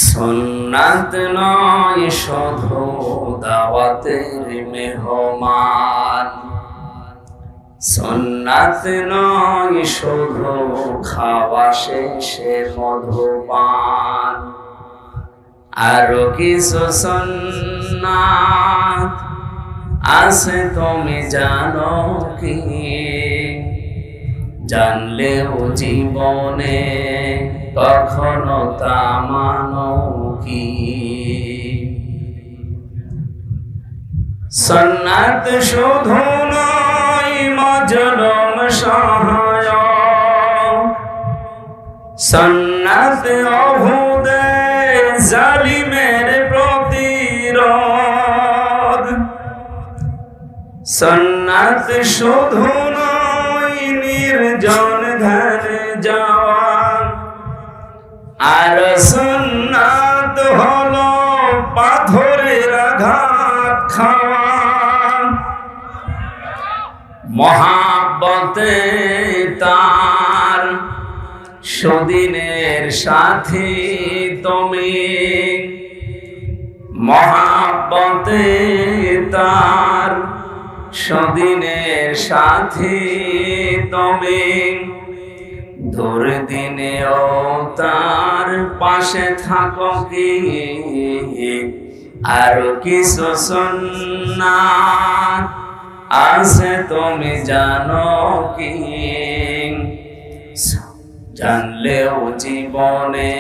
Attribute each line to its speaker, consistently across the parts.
Speaker 1: সুন্নাত নয় শুধু দাওয়াতের মেহমান, সুন্নাত নয় শুধু খাওয়া শেষে মধুপান, আরো কিছু সুন্নাত আছে তুমি জানো কি? জানলেও জীবনে কখনো তা মানো কি? সুন্নাত শুধু নয় মজলুম সহায়ক, সুন্নাত অহুদে জালিমের প্রতিরোধ, সুন্নাত শুধু নয় নির্জন ধ্যানে যাওয়া, আর সুন্নাত হলো পাথরের আঘাত খাওয়া। মহাব্বতে তার সুদিনের সাথী তুমি, মহাব্বতে তার সুদিনের সাথী তুমি, দুর্দিনেও তার পাশে থাকো কি? আর কিছু সুন্নাত আছে তুমি জানো কি? জানলেও জীবনে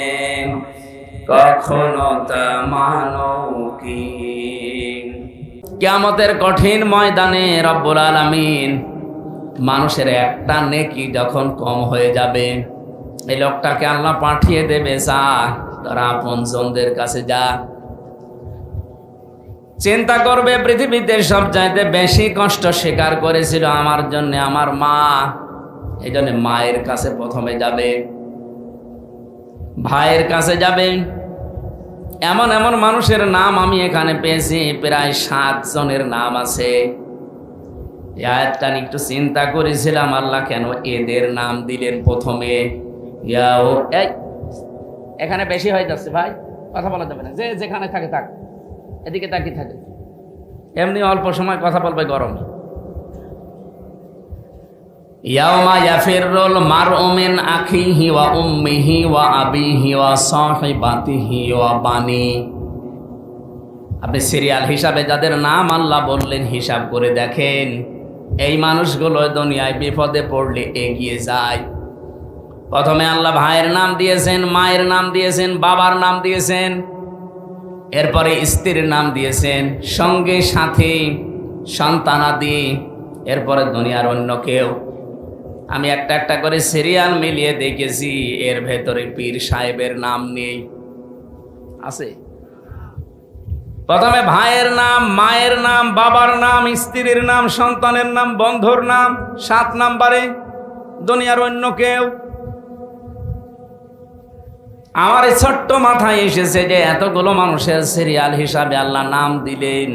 Speaker 1: কখনো তা মানো কি? কিয়ামতের কঠিন ময়দানে রব্বুল আলামিন মানুষের একটা নেকি যখন কম হয়ে যাবে, এই লোকটাকে আল্লাহ পাঠিয়ে দেবে, যা তার আপনজনদের কাছে যা। চিন্তা করবে পৃথিবীতে সবচাইতে বেশি কষ্ট স্বীকার করেছিল আমার জন্য আমার মা, এই জন্য মায়ের কাছে প্রথমে যাবে, ভাইয়ের কাছে যাবে। এমন এমন মানুষের নাম আমি এখানে পেয়েছি, প্রায় 7 জনের নাম আছে। আয়াতটা একটু চিন্তা করেছিলাম, আল্লাহ কেন এদের নাম দিলেন প্রথমে? এখানে বেশি হয়ে যাচ্ছে ভাই, কথা বলা যাবে না, যে যেখানে থাকে থাক, এদিকে তাকিয়ে থাকে, এমনি অল্প সময় কথা বলবে গরম। ইয়াউমা ইয়াফিরুল মারউ মিন আখিহি ওয়া উম্মিহি ওয়া আবিহি ওয়া সাহিবাতিহি ওয়া বানি। আপনি সিরিয়াল হিসাবে যাদের নাম আল্লাহ বললেন হিসাব করে দেখেন, এই মানুষগুলো দুনিয়ায় বিপদে পড়লে এগিয়ে যায়। প্রথমে আল্লাহ ভাইয়ের নাম দিয়েছেন, মায়ের নাম দিয়েছেন, বাবার নাম দিয়েছেন, এরপরে স্ত্রীর নাম দিয়েছেন, সঙ্গে সাথে সন্তানাদি, এরপরে দুনিয়ার অন্য কেউ। আমি একটা একটা করে সিরিয়াল মিলিয়ে দেখেছি, এর ভেতরে পীর সাহেবের নাম নেই, আছে। প্রথমে ভাইয়ের নাম, মায়ের নাম, বাবার নাম, স্ত্রীর নাম, সন্তানের নাম, বন্ধুর নাম, 7 নম্বরে দুনিয়ার অন্য কেউ। আমার এই ছোট্ট মাথায় এসেছে যে এতগুলো মানুষের সিরিয়াল হিসাবে আল্লাহ নাম দিলেন,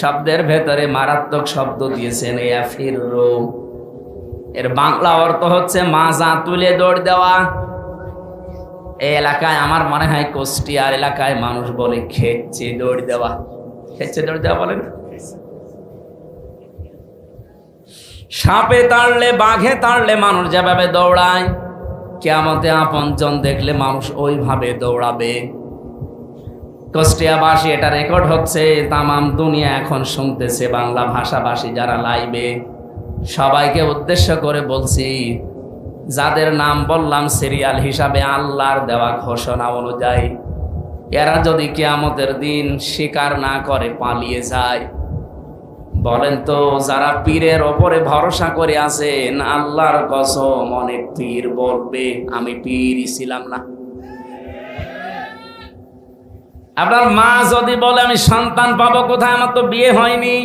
Speaker 1: শব্দের ভেতরে মারাত্মক শব্দ দিয়েছেন ইয়াফিরু। এর বাংলা অর্থ হচ্ছে মাজা তুলে দৌড় দেওয়া। এই এলাকায় আমার মনে হয় কুষ্টিয়ার এলাকায় মানুষ বলে খেচ্ছে দৌড় দেওয়া। খেচ্ছে দৌড় দেওয়া বলে না? সাপে তাড়লে, বাঘে তাড়লে মানুষ যেভাবে দৌড়ায়, কিয়ামতে আপনজন দেখলে মানুষ ওইভাবে দৌড়াবে। কুষ্টিয়াবাসী, এটা রেকর্ড হচ্ছে, তামাম দুনিয়া এখন শুনতেছে, বাংলা ভাষাভাষী যারা লাইবে, সবাইকে উদ্দেশ্য করে বলছি, যাদের নাম বললাম সিরিয়াল হিসাবে আল্লাহর দেওয়া ঘোষণা অনুযায়ী, এরা যদি কিয়ামতের দিন স্বীকার না করে পালিয়ে যায়, বলেন তো যারা পীরের ওপরে ভরসা করে আছেন, আল্লাহর কসম অনেক পীর বলবে আমি পীরই ছিলাম না। আপনার মা যদি বলে আমি সন্তান পাবো কোথায়, আমার তো বিয়ে হয়নি,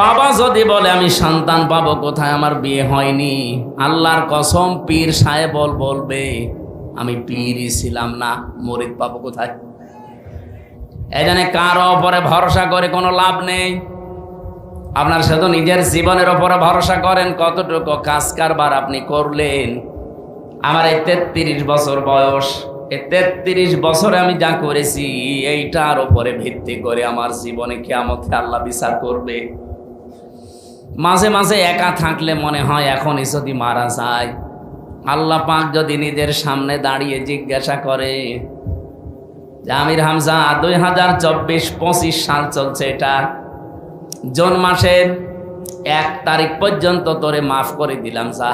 Speaker 1: বাবা যদি বলে আমি সন্তান পাবো কোথায়, আমার বিয়ে হয়নি, আল্লাহর কসম পীর সাহেব বলবে আমি পীরই ছিলাম না, মুরিদ পাবো কোথায়? এই জন্য কারো ওপরে ভরসা করে কোনো লাভ নেই। আপনার শুধু নিজের জীবনের ওপরে ভরসা করেন, কতটুকু কাজ কারবার আপনি করলেন। আমার এই 33 বছর বয়স, এই 33 বছরে আমি যা করেছি এইটার উপরে ভিত্তি করে আমার জীবনে কিয়ামতে আল্লাহ বিচার করবে। মাঝে মাঝে একা থাকলে মনে হয় এখনই যদি মারা যায়, আল্লাহ পাক যদি নিজের সামনে দাঁড়িয়ে জিজ্ঞাসা করে যে আমির হামজা 2024-25 সাল চলছে, এটা জুন মাসের 1 তারিখ পর্যন্ত তোরে মাফ করে দিলাম, যা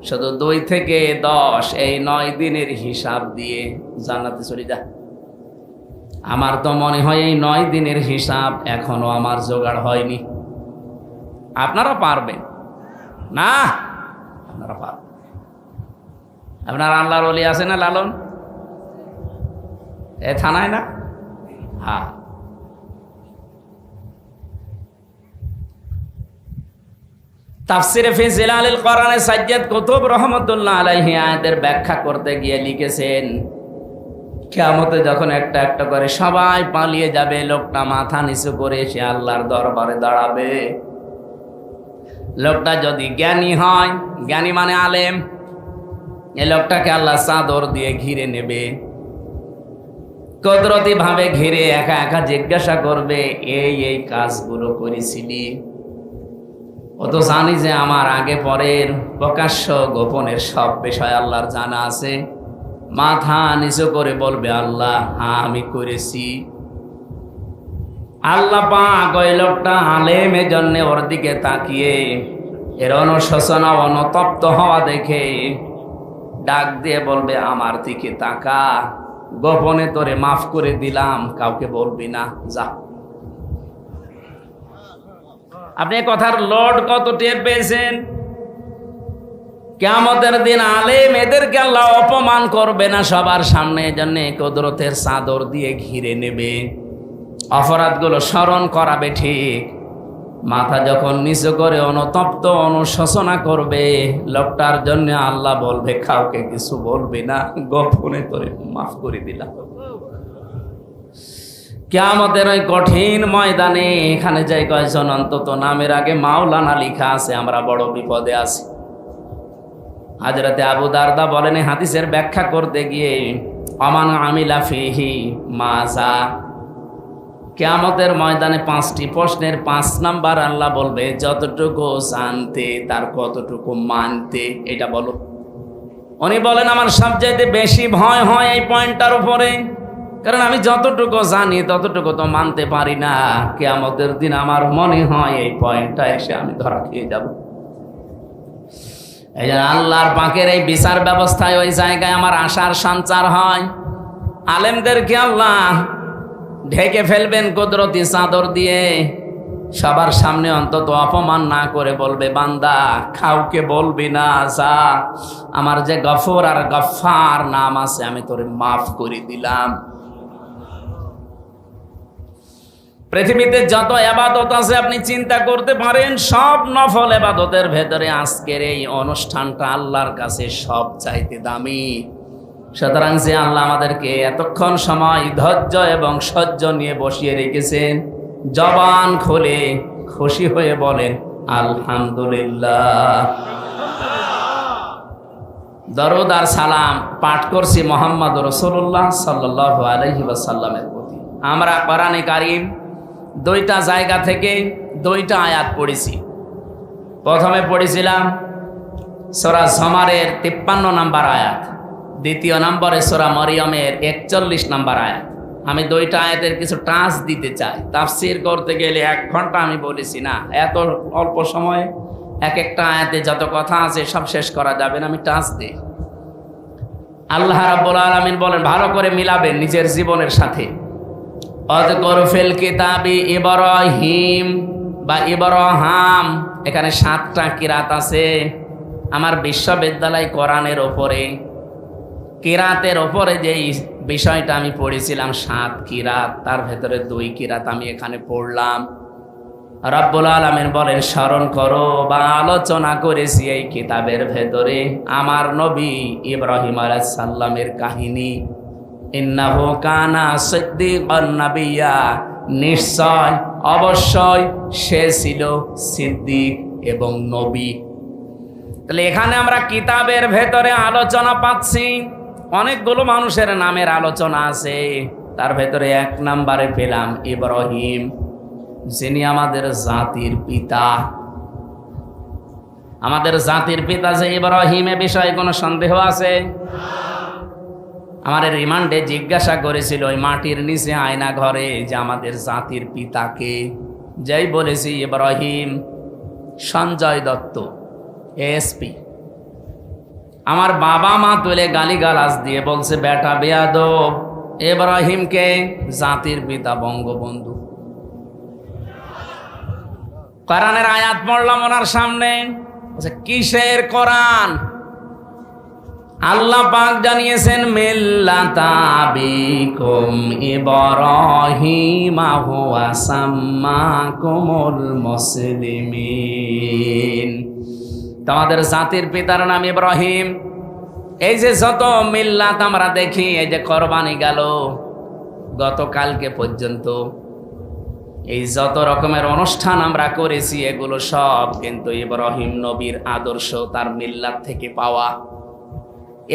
Speaker 1: শুধু 2 থেকে 10 এই 9 দিনের হিসাব দিয়ে জান্নাতে চলে যা। আমার তো মনে হয় এই 9 দিনের হিসাব এখনো আমার জোগাড় হয়নি। আপনারা পারবেন না? আপনারা পারবেন। আপনার আল্লাহর ওলি আছে না লালন, এ থানায় না? হ্যাঁ। তাফসিরে ফি জিলালিল কোরআনে সাজ্জাদ কুতুব রাহমাতুল্লাহ আলাইহি আয়াতের ব্যাখ্যা করতে গিয়ে লিখেছেন, কিয়ামতে যখন একটা একটা করে সবাই পালিয়ে যাবে, লোকটা মাথা নিচু করে সে আল্লাহর দরবারে দাঁড়াবে। লোকটা যদি জ্ঞানী হয়, জ্ঞানী মানে আলেম, এই লোকটাকে আল্লাহ চাদর দিয়ে ঘিরে নেবে, কুদরতি ভাবে ঘিরে একা একা জিজ্ঞাসা করবে, এই কাজগুলো করেছিলি? ও তো জানি যে আমার আগে পরের প্রকাশ্য গোপনের সব বিষয় আল্লাহর জানা আছে। মাথা নিচু করে বলবে, আল্লাহ হ্যাঁ আমি করেছি। আল্লাহ পাক ওই লোকটা আলেমের জন্য ওর দিকে তাকিয়ে এর অনুশোচনা অনুতপ্ত হওয়া দেখে ডাক দিয়ে বলবে, আমার দিকে তাকা, গোপনে তোরে মাফ করে দিলাম, কাউকে বলবি না, যা। আপনি কথার লোড কত টের পেয়েছেন? কিয়ামতের দিন আলেম এদেরকে আল্লাহ অপমান করবে না সবার সামনে, জন্য কুদরতের চাদর দিয়ে ঘিরে নেবে, অপরাধগুলো স্মরণ করাবে। ঠিক মাথা যখন নিচু করে অনুতপ্ত অনুশোচনা করবে, লোকটার জন্য আল্লাহ বলবে, কাউকে কিছু বলবে না, গোপনে করে মাফ করে দিলাম। কিয়ামতের ওই কঠিন ময়দানে এখানে যাই কয়েকজন অন্তত নামের আগে মাওলানা লেখা আছে, আমরা বড় বিপদে আছি। হযরতে আবু দারদা বলেন, হাদিসের ব্যাখ্যা করতে গিয়ে, আমান আমিলা ফিহি মাজা, কিয়ামতের ময়দানে 5টি প্রশ্নের 5 নাম্বার আল্লাহ বলবে, যতটুকু জানতে তার কতটুকু মানতে, এটা বলো। উনি বলেন, আমার সবচাইতে বেশি ভয় হয় এই পয়েন্টটার উপরে, কারণ আমি যতটুকু জানি ততটুকু তো মানতে পারি না। কিয়ামতের দিন আমার মনে হয় এই পয়েন্টটা এসে আমি ধরা খেয়ে যাব। এই যে আল্লাহর পাকের এই বিচার ব্যবস্থায় ওই জায়গায় আমার আশার সঞ্চার হয়। আলেমদেরকে আল্লাহ ঢেকে ফেলবেন কুদরতি চাদর দিয়ে, সবার সামনে অন্তত অপমান না করে বলবে, বান্দা কাউকে বলবি না, যা, আমার যে গফুর আর গফফার নাম আছে আমি তোরে মাফ করে দিলাম। পৃথিবীতে যত ইবাদত আছে আপনি চিন্তা করতে পারেন, সব নফল ইবাদতের ভেতরে আজকের এই অনুষ্ঠানটা আল্লাহর কাছে সব চাইতে দামি। সুতরাং যে আল্লাহ আমাদেরকে এতক্ষণ সময় ধৈর্য এবং সহ্য নিয়ে বসিয়ে রেখেছেন, জবান খুলে খুশি হয়ে বলেন আলহামদুলিল্লাহ। দরুদ আর সালাম পাঠ করছি মুহাম্মদ রাসূলুল্লাহ সাল্লাল্লাহু আলাইহি ওয়াসাল্লামের প্রতি। আমরা কোরআনে কারীম 2টা জায়গা থেকে 2টা আয়াত পড়েছি। প্রথমে পড়েছিলাম সূরা জুমারের 53 নম্বর আয়াত, দ্বিতীয় নম্বরে সূরা মরিয়মের 41 নম্বর আয়াত। আমি 2টা আয়াতের কিছু টাচ দিতে চাই। তাফসীর করতে গেলে 1 ঘন্টা আমি বলেছি না, এত অল্প সময়ে এক একটা আয়াতে যত কথা আছে সব শেষ করা যাবে না, আমি টাচ দিই। আল্লাহ রাব্বুল আলামিন বলেন, ভালো করে মিলাবেন নিজের জীবনের সাথে। অযকুর ফিল কিতাবি ইব্রাহিম বা ইব্রাহাম, এখানে 7টা কিরাত আছে। আমার বিশ্ববিদ্যালয় কোরআনের ওপরে কিরাতের ওপরে যেই বিষয়টা আমি পড়েছিলাম 7 কিরাত, তার ভেতরে 2 কিরাত আমি এখানে পড়লাম। রব্বুল আলামিন বলেন, স্মরণ করো বা আলোচনা করেছি এই কিতাবের ভেতরে আমার নবী ইব্রাহিম আলাইহিস সালামের কাহিনী। ইন্নাহু কানা সিদ্দীকান নাবিয়্যা, নিশ্চয় অবশ্যই সে ছিল সিদ্দিক এবং নবী। তাহলে এখানে আমরা কিতাবের ভেতরে আলোচনা পাচ্ছি অনেকগুলো মানুষের নামের আলোচনা আছে, তার ভেতরে 1 নম্বরে পেলাম ইব্রাহিম, যিনি আমাদের জাতির পিতা। আমাদের জাতির পিতা যে ইব্রাহিম, এ বিষয়ে কোনো সন্দেহ আছে? আমার রিমান্ডে জিজ্ঞাসা করেছিল ওই মাটির নিচে আয়না ঘরে যে আমাদের জাতির পিতাকে, যাই বলেছি ইব্রাহিম। সঞ্জয় দত্ত এএসপি, আমার বাবা মা তুলে গালিগালাজ দিয়ে বলছে বেটা বেয়াদব, ইব্রাহিমকে জাতির পিতা বঙ্গবন্ধু। কোরআনের আয়াত পড়লাম ওনার সামনে, কিসের কোরআন? আল্লাহ পাক জানিয়েছেন মিল্লাতা আবিকুম ইব্রাহিমা হুয়া সাম্মাকুমুল মুসলিমিন। তোমাদের জাতির পিতার নাম ইব্রাহিম। এই যে যত মিল্লাত আমরা দেখি, এই যে কোরবানি গেল গতকালকে পর্যন্ত, এই যত রকমের অনুষ্ঠান আমরা করেছি, এগুলো সব কিন্তু ইব্রাহিম নবীর আদর্শ, তার মিল্লাত থেকে পাওয়া।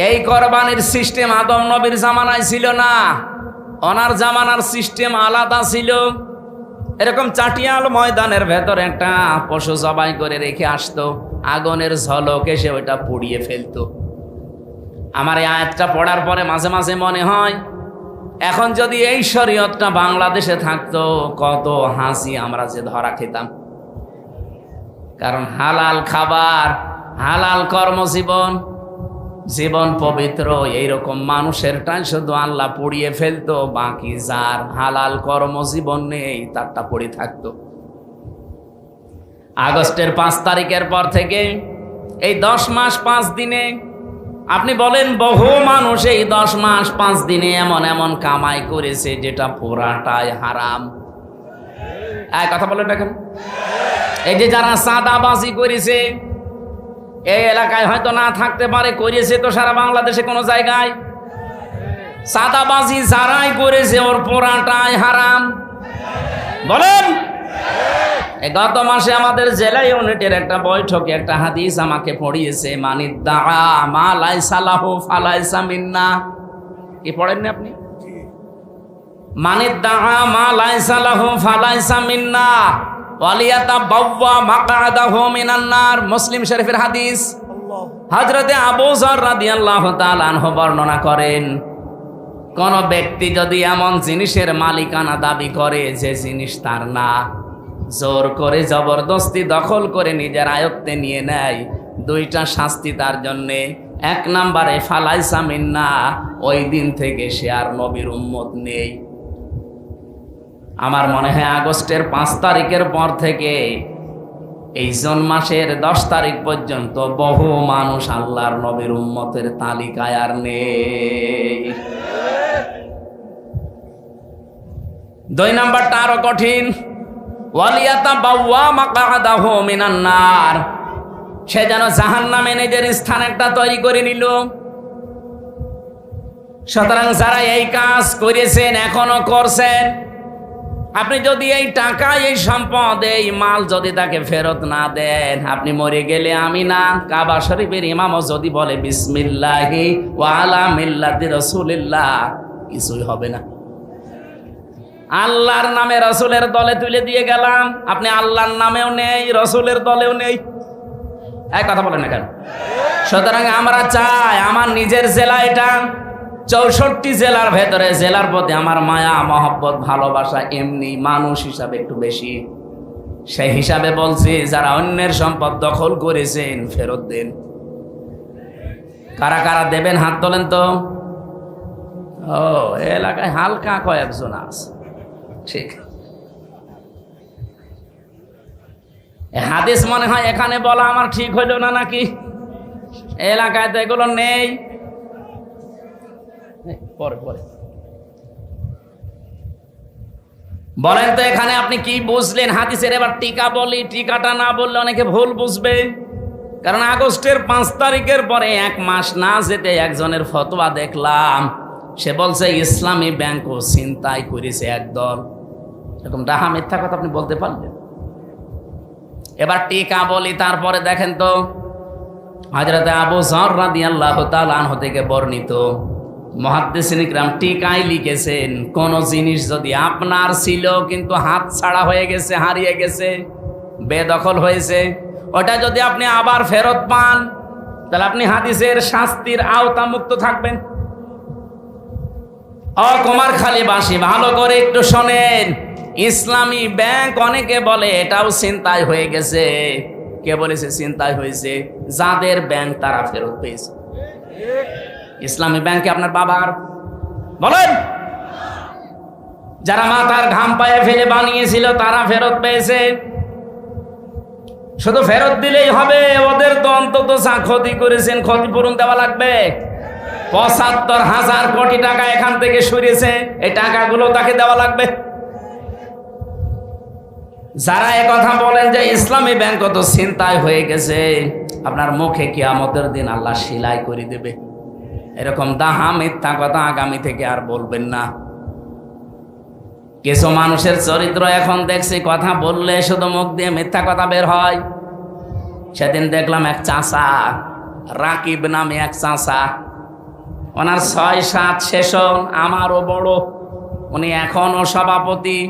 Speaker 1: এই কোরবানির সিস্টেম আদম নবীর জামানায় ছিল না, ওনার জামানার সিস্টেম আলাদা ছিল। এরকম চাটিয়াল ময়দানের ভেতর একটা পশু জবাই করে রেখে আসতো, আগুনের ঝলক এসে ওইটা পুড়িয়ে ফেলতো। আমার এই আয়াতটা পড়ার পরে মাঝে মাঝে মনে হয়, এখন যদি এই শরীয়তটা বাংলাদেশে থাকতো, কত হাসি আমরা যে ধরা খেতাম। কারণ হালাল খাবার, হালাল কর্মজীবন, জীবন পবিত্র, এইরকম মানুষেরটাই শুধু আল্লাহ পুড়িয়ে ফেলতো, বাকি যার হালাল কর্মজীবন নেই তারটা পড়ে থাকতো। আগস্টের 5 তারিখের পর থেকে এই 10 মাস 5 দিনে আপনি বলেন, বহু মানুষ এই 10 মাস 5 দিনে এমন এমন কামাই করেছে যেটা পুরাটাই হারাম। কথা বলেন দেখেন, এই যে যারা চাঁদাবাজি করেছে, এই এলাকায় হয়তো না থাকতে পারে, করেছে তো সারা বাংলাদেশে কোনো জায়গায়। চাঁদাবাজি যারাই করেছে ওর পুরাটাই হারাম। বলেন, গত মাসে আমাদের জেলা ইউনিটের একটা বৈঠকে একটা হাদিস আমাকে পড়িয়েছে, মানিদ্দা মা লাইসা লাহু ফালাইসা মিন্না। কি পড়েননি আপনি? মানিদ্দা মা লাইসা লাহু ফালাইসা মিন্না ওয়ালিয়াতাবাওয়া মাকআদাহু মিনান নার। মুসলিম শরীফের হাদিস। হযরতে আবু যর রাদিয়াল্লাহু তাআলা আনহু বর্ণনা করেন, কোন ব্যক্তি যদি এমন জিনিসের মালিকানা দাবি করে যে জিনিস তার না, জোর করে জবরদস্তি দখল করে নিজের আয়ত্তে নিয়ে নেয়, 2টা শাস্তি তার জন্যে। 1 নম্বরে ফালাইসা মিন্না, ওই দিন থেকে সে আর নবীর উম্মত নেই। আমার মনে হয় আগস্টের 5 তারিখের পর থেকে এই জুন মাসের 10 তারিখ পর্যন্ত বহু মানুষ আল্লাহর নবীর উম্মতের তালিকায় আর নেই। 2 নাম্বারটা আরো কঠিন, ওয়ালিয়াতাবাওয়া মাকআদাহু মিনান নার। সে যেন জাহান্নামে নিজের স্থান একটা তৈরি করে নিল। সুতরাং যারা এই কাজ করেছেন, এখনো করছেন, আপনি যদি এই টাকা, এই সম্পদ, এই মাল যদি তাকে ফেরত না দেন, আপনি মরে গেলে আমি না, কাবা শরীফের ইমামও যদি বলে বিসমিল্লাহি ওয়া আলা মিল্লাতি রাসূলিল্লাহ, কিছুই হবে না। আল্লাহর নামে রসুলের দলে তুলে দিয়ে গেলাম, আপনি আল্লাহর নামেও নেই, রসুলের দলেও নেই। এক কথা বলেন না কেন? সুতরাং আমরা চাই, আমার নিজের জেলা এটা, 64 জেলার ভেতরে জেলার প্রতি আমার মায়া মহব্বত ভালোবাসা এমনি মানুষ হিসাবে একটু বেশি। সেই হিসাবে বলছি, যারা অন্যের সম্পদ দখল করেছেন ফেরত দেন। কারা কারা দেবেন হাত তোলেন তো। ও, এলাকায় হালকা কয়েকজন আছে, ঠিক। হাদিস মনে হয় এখানে বলা আমার ঠিক হইল না নাকি? এলাকায় তো এগুলো নেই। পরে পরে বলেন তো, এখানে আপনি কি বুঝলেন হাদিসের? এবার টিকা বলি, টিকাটা না বললে অনেকে ভুল বুঝবে। কারণ আগস্টের 5 তারিখের পরে 1 মাস না যেতে একজনের ফতোয়া দেখলাম, সে বলছে ইসলামী ব্যাংকও ছিনতাই করেছে একদল। এরকম ডাহা মিথ্যা কথা আপনি বলতে পারলেন? এবার টিকা বলি, তারপরে দেখেন তো, হযরতে আবু যর রাদিয়াল্লাহু তাআলা আনহু থেকে বর্ণিত, মুহাদ্দিসিন ইকরাম টিকায় লিখেছেন, কোন জিনিস যদি আপনার ছিল কিন্তু হাত ছাড়া হয়ে গেছে, হারিয়ে গেছে, বেদখল হয়েছে, ওটা যদি আপনি আবার ফেরত পান তাহলে আপনি হাদিসের শাস্তির আওতা মুক্ত থাকবেন। কুমারখালীবাসী ভালো করে একটু শোনেন, ইসলামী ব্যাংক অনেকে বলে এটাও ছিনতাই হয়ে গেছে। কে বলেছে ছিনতাই হয়েছে? যাদের ব্যাংক তারা ফেরত পেয়েছে। ইসলামী ব্যাংকে আপনার বাবার বলেন, যারা মাথার ঘাম পায়ে ফেলে বানিয়েছিল তারা ফেরত পেয়েছে। শুধু ফেরত দিলেই হবে? ওদের তো অন্তত যা ক্ষতি করেছেন ক্ষতিপূরণ দেওয়া লাগবে। ৭৫,০০০ কোটি টাকা এখান থেকে সরিয়েছে, এই টাকাগুলো তাকে দেওয়া লাগবে। যারা কথা বলেন যে ইসলামী ব্যাংক তো ছিনতাই হয়ে গেছে, আপনার মুখে কিয়ামতের দিন আল্লাহ সিলাই করে দেবে। এরকম দাহা মিথ্যা কথা আগামী থেকে আর বলবেন না। কিছু মানুষের চরিত্র এখন দেখছি, কথা বললে শুধু মুখ দিয়ে মিথ্যা কথা বের হয়। সেদিন দেখলাম এক চাচা, রাকিব নামে এক চাচা, ওনার ৬-৭ সেশন, আমারও বড়, উনি এখনো সভাপতি।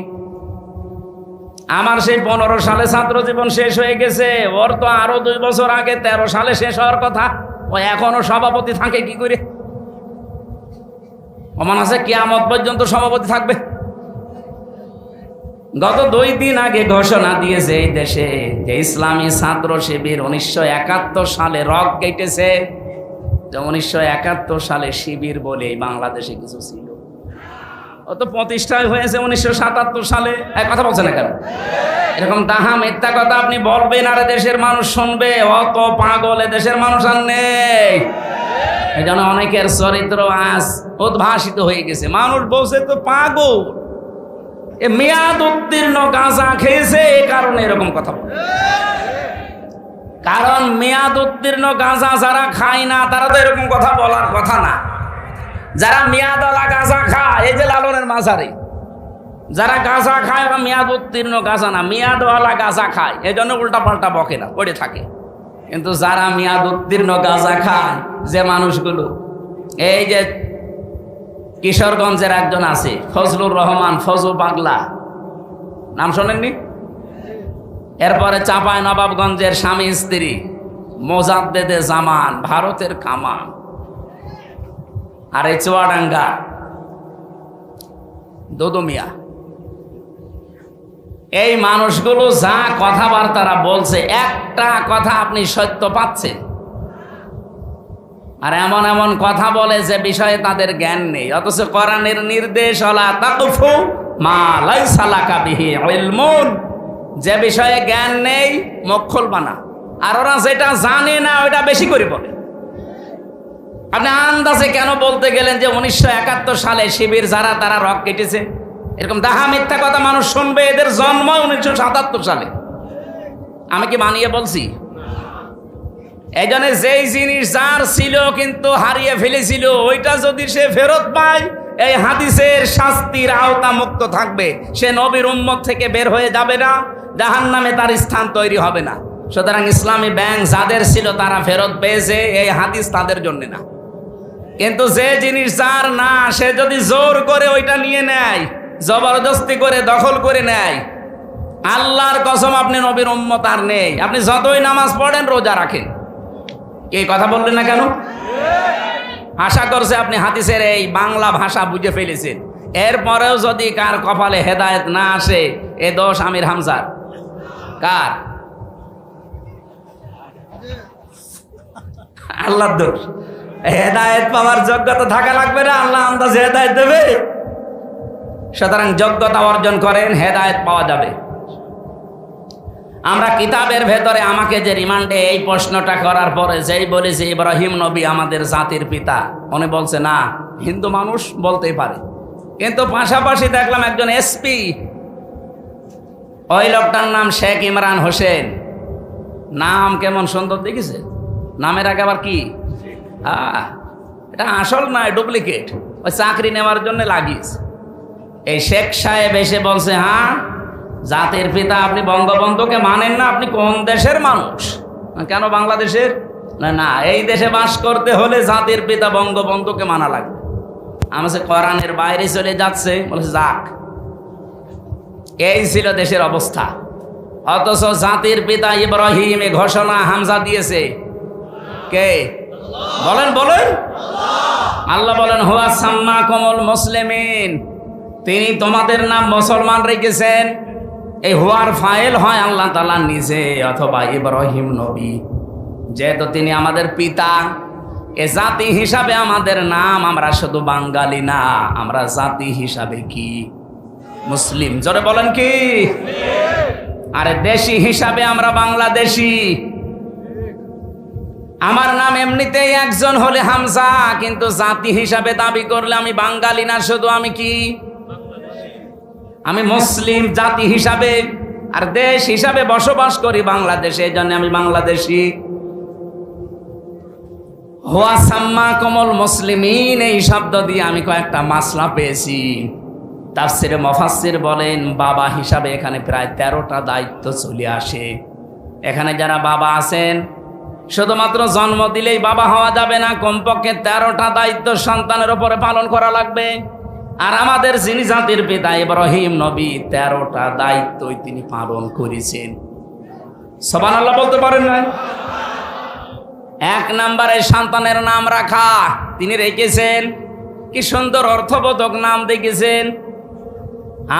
Speaker 1: আমার সেই ১৫ সালে ছাত্র জীবন শেষ হয়ে গেছে, ওর তো আরো ২ বছর আগে ১৩ সালে শেষ হওয়ার কথা। ও এখনো সভাপতি থাকে কি করে? ওমান আছে কিয়ামত পর্যন্ত সভাপতি থাকবে। গত ২ দিন আগে ঘোষণা দিয়েছে এই দেশে যে ইসলামী ছাত্র শিবির ১৯৭১ সালে রক কেটেছে, যে ১৯৭১ সালে শিবির বলে বাংলাদেশে কিছু ছিল। ও তো প্রতিষ্ঠায় হয়েছে ১৯৭৭ সালে। এক কথা বলছে না কেন? এরকম দাহা মিথ্যা কথা আপনি বলবেন আর দেশের মানুষ শুনবে? অত পাগল দেশের মানুষ আর নেই। এই জন্য অনেকের চরিত্র আজ উদ্ভাসিত হয়ে গেছে। মানুষ বলছে তো পাগল, এ মেয়াদ উত্তীর্ণ গাঁজা খেয়েছে, এ কারণে এরকম কথা বলে। কারণ মেয়াদ উত্তীর্ণ গাঁজা যারা খায় না তারা তো এরকম কথা বলার কথা না। যারা মেয়াদওয়ালা গাঁজা খায়, এই যে লালনের মাঝারি, যারা গাঁজা খায় ওরা মেয়াদ উত্তীর্ণ গাঁজা না, মেয়াদওয়ালা গাঁজা খায়, এই জন্য উল্টা পাল্টা বকে না, পড়ে থাকে। কিন্তু যারা মেয়াদ উত্তীর্ণ গাঁজা খায়, যে মানুষগুলো, এই যে কিশোরগঞ্জের একজন আছে ফজলুর রহমান, ফজু পাগলা, নাম শোনেননি? এরপরে চাঁপাই নবাবগঞ্জের স্বামী স্ত্রী মোজাদ্দেদে জামান, ভারতের কামান, আর এই চুয়াডাঙ্গা দুদু মিয়া। এই মানুষগুলো যা কথাবার্তারা বলছে, একটা কথা আপনি সত্য পাচ্ছেন, আর এমন এমন কথা বলে যে বিষয়ে তাদের জ্ঞান নেই। অথচ কোরআনের নির্দেশ ওয়ালা তাকফু মা লাইসা লাকা বিহি ইলমুন, যে বিষয়ে জ্ঞান নেই মুখ খুলবা না। আর ওরা যেটা জানে না ওটা বেশি করে বলে। আপনি আন্দাজে কেন বলতে গেলেন যে ১৯৭১ সালে শিবির যারা তারা রক কেটেছে? এরকম দাহা মিথ্যা কথা মানুষ শুনবে। এদের জন্ম ১৯৭৭ সালে। আমি কি বানিয়ে বলছি? এই জন্য যেই জিনিস যার ছিল কিন্তু হারিয়ে ফেলেছিল, ওইটা যদি সে ফেরত পায় এই হাদিসের শাস্তির আওতা মুক্ত থাকবে। সে নবীর উম্মত থেকে বের হয়ে যাবে না, জাহান্নামে তার স্থান তৈরি হবে না। সুতরাং ইসলামী ব্যাংক যাদের ছিল তারা ফেরত পেয়েছে, এই হাদিস তাদের জন্য না। কিন্তু যে জিনিস যার না, সে যদি জোর করে ওইটা নিয়ে নেয়, জবরদস্তি করে দখল করে নেয়, আল্লাহর কসম আপনি নবীর উম্মত আর নেই। আপনি যতই নামাজ পড়েন, রোজা রাখেন, এই কথা বললেন না কেন? আশা করছে আপনি হাদিসের এই বাংলা ভাষা বুঝে ফেলেছেন। এরপরেও যদি কার কপালে হেদায়েত না আসে, এ দোষ আমির হামজার। কার? আল্লাহর দোষ। হেদায়েত পাওয়ার যোগ্যতা থাকা লাগবে না, আল্লাহ আন্দাজে হেদায়েত দেবে। সুতরাং যোগ্যতা অর্জন করেন, হেদায়েত পাওয়া যাবে। আমরা কিতাবের ভেতরে আমাকে যে রিমান্ডে এই প্রশ্নটা করার পরে যেই বলেছে ইব্রাহিম নবী আমাদের জাতির পিতা, উনি বলছে না, হিন্দু মানুষ বলতেই পারে। কিন্তু পাশাপাশি দেখলাম একজন এসপি, ওই লোকটার নাম শেখ ইমরান হোসেন। নাম কেমন সুন্দর দেখেছে? নামের আগে আবার কি? এটা আসল নয়, ডুপ্লিকেট। ওই চাকরি নেওয়ার জন্য লাগিয়েছে। এই শেখ সাহেব এসে বলছে, হ্যাঁ জাতির পিতা আপনি বঙ্গবন্ধুকে মানেন না, আপনি কোন দেশের মানুষ? কেন বাংলাদেশের? না, এই দেশে বাস করতে হলে জাতির পিতা বঙ্গবন্ধুকে মানা লাগবে। আমাদের কোরআনের বাইরে চলে যাচ্ছে, বলেছে যাক। এই ছিল দেশের অবস্থা। অথচ জাতির পিতা ইব্রাহিম এ ঘোষণা হামজা দিয়েছে কে? বলেন বলেন। আল্লাহ বলেন হুয়া সাম্মাকুমুল মুসলিমিন, তিনি তোমাদের নাম মুসলমান রেখেছেন। এই হুয়ার ফাইল হয় আল্লাহ তাআলা নিজে অথবা ইব্রাহিম নবী, যেহেতু তিনি আমাদের পিতা। এ জাতি হিসাবে আমাদের নাম, আমরা শুধু বাঙালি না, আমরা জাতি হিসাবে কি মুসলিম। জোরে বলেন কি? আরে দেশি হিসাবে আমরা বাংলাদেশি। আমার নাম এমনিতেই একজন হলে হামজা, কিন্তু জাতি হিসাবে দাবি করলে আমি বাঙালি না, শুধু আমি কি, আমি মুসলিম জাতি হিসাবে। আর দেশ হিসাবে বসবাস করি বাংলাদেশে, এই জন্য আমি বাংলাদেশি। হুয়া সাম্মাকুমুল মুসলিমিন, এই শব্দ দিয়ে আমি কয়েকটা মাসলা পেয়েছি। তাফসিরে মুফাসসির বলেন বাবা হিসাবে এখানে প্রায় 13টা দায়িত্ব চলে আসে। এখানে যারা বাবা আছেন, শুধুমাত্র জন্ম দিলেই বাবা হওয়া যাবে না, কমপক্ষে 13টা দায়িত্ব সন্তানের উপরে পালন করা লাগবে। আর আমাদের যিনি জাতির পিতা ইব্রাহিম নবী, 13টা দায়িত্বই তিনি পালন করেছেন। সুবহানাল্লাহ বলতে পারেন না? 1 নম্বরে সন্তানের নাম রাখা তিনি রেখেছেন। কি সুন্দর অর্থবোধক নাম দেখেছেন।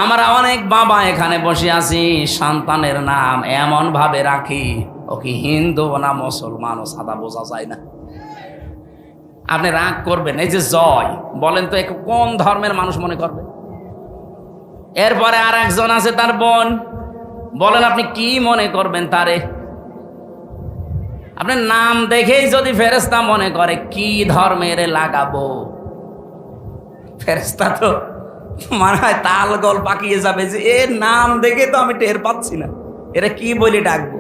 Speaker 1: আমরা অনেক বাবা এখানে বসে আছি, সন্তানের নাম এমন ভাবে রাখি ও কি হিন্দু না মুসলমান ও সাদা বোঝা যায় না। আপনি রাগ করবেন, এই যে জয় বলেন তো কোন ধর্মের মানুষ মনে করবে? এরপরে আর একজন আছে তার বোন, বলেন আপনি কি মনে করবেন তারে? আপনার নাম দেখেই যদি ফেরেশতা মনে করে কি ধর্মের লাগাবো, ফেরেশতা তো মনে হয় তাল গোল পাকিয়ে যাবে যে এর নাম দেখে তো আমি টের পাচ্ছি না, এরা কি বলে ডাকবো।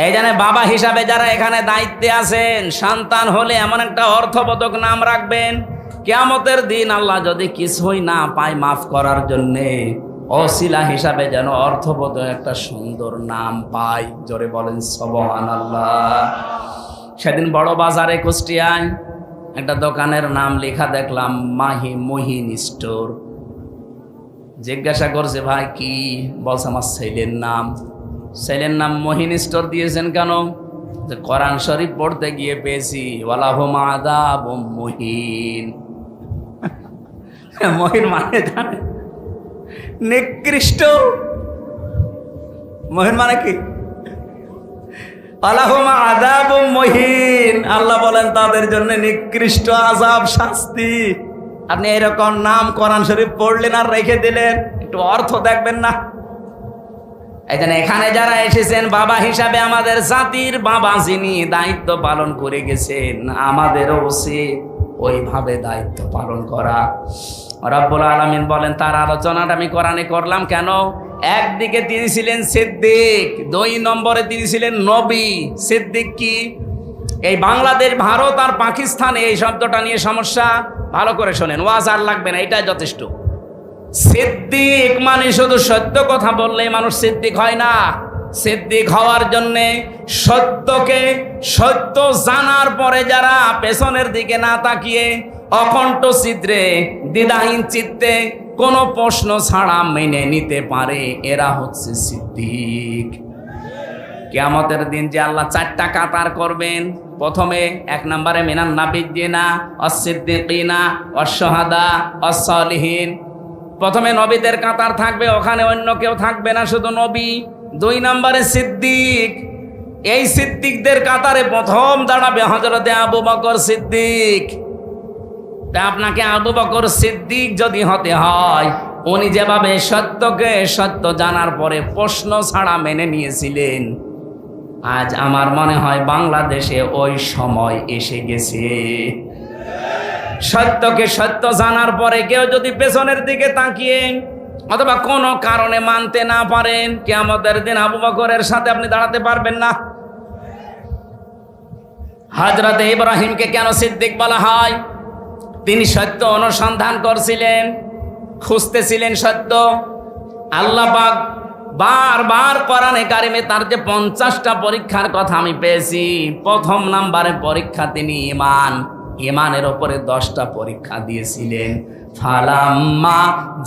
Speaker 1: এই জন্য বাবা হিসাবে যারা এখানে দায়িত্বে আছেন, সন্তান হলে এমন একটা অর্থবোধক নাম রাখবেন, কিয়ামতের দিন আল্লাহ যদি কিছুই না পায় মাফ করার জন্যে, ওসিলা হিসাবে যেন অর্থবোধক একটা সুন্দর নাম পায়। জোরে বলেন সুবহানাল্লাহ। সেদিন বড় বাজারে কুষ্টিয়ায় একটা দোকানের নাম লেখা দেখলাম মহিন স্টোর। জিজ্ঞাসা করছে ভাই কি? বলছে আমার ছেলের নাম। ছেলের নাম মহিন স্টোর দিয়েছেন কেন? যে কোরআন শরীফ পড়তে গিয়ে পেয়েছি ওয়ালাহুম আযাবুম মুহিন। মহিন মানে জানে? নিকৃষ্ট। মহিন মানে কি? ওয়ালাহুম আযাবুম মুহিন, আল্লাহ বলেন তাদের জন্য নিকৃষ্ট আযাব, শাস্তি। আপনি এরকম নাম কোরআন শরীফ পড়লেন আর রেখে দিলেন, একটু অর্থ দেখবেন না? এই জন্য এখানে যারা এসেছেন বাবা হিসাবে, আমাদের জাতির বাবা যিনি দায়িত্ব পালন করে গেছেন, আমাদেরও উচিত ওইভাবে দায়িত্ব পালন করা। রব্বুল আলামিন বলেন, তার আলোচনাটা আমি কোরআনে করলাম কেন? একদিকে তিনি ছিলেন সিদ্দিক, 2 নম্বরে তিনি ছিলেন নবী। সিদ্দিক কি? এই বাংলাদেশ, ভারত আর পাকিস্তানে এই শব্দটা নিয়ে সমস্যা, ভালো করে শোনেন, ওয়াজ আর লাগবে না, এটাই যথেষ্ট। সিদ্দিক মানে শুধু সত্য কথা বললেই মানুষ সিদ্দিক হয় না। সিদ্দিক হওয়ার জন্যে সত্যকে সত্য জানার পরে যারা পেছনের দিকে না তাকিয়ে অকণ্ঠ চিত্রে দ্বিধাহীন চিত্তে কোনো প্রশ্ন ছাড়া মেনে নিতে পারে, এরা হচ্ছে সিদ্দিক। কিয়ামতের দিন যে আল্লাহ 4টা কাতার করবেন, প্রথমে 1 নম্বরে মিনান নাবিয়্যিনা ওয়াস-সিদ্দিকিনা ওয়াস-শুহাদা ওয়াস-সালিহিন। প্রথমে নবীদের কাতার থাকবে, ওখানে অন্য কেউ থাকবে না, শুধু নবী। 2 নম্বরে সিদ্দিক। এই সিদ্দিকদের কাতারে প্রথম দাঁড়াবে হযরতে আবু বকর সিদ্দিক। তা আপনাকে আবু বকর সিদ্দিক যদি হতে হয়, উনি যেভাবে সত্যকে সত্য জানার পরে প্রশ্ন ছাড়া মেনে নিয়েছিলেন, আজ আমার মনে হয় বাংলাদেশে ওই সময় এসে গেছে। সত্যকে সত্য জানার পরে কেউ যদি পেছনের দিকে তাকিয়ে অথবা কোনো কারণে মানতে না পারেন, কিয়ামতের দিন আবু বকরের সাথে আপনি দাঁড়াতে পারবেন না। হযরত ইব্রাহিমকে কেন সিদ্দিক বলা হয়? তিনি সত্য অনুসন্ধান করছিলেন, খুঁজতেছিলেন সত্য। আল্লাহ পাক বারবার কোরআনে কারিমে তার যে 50টা পরীক্ষার কথা আমি পেয়েছি, প্রথম নম্বরে পরীক্ষা তিনি ঈমান। ইমানের ওপরে 10টা পরীক্ষা দিয়েছিলেন। ফালাম্মা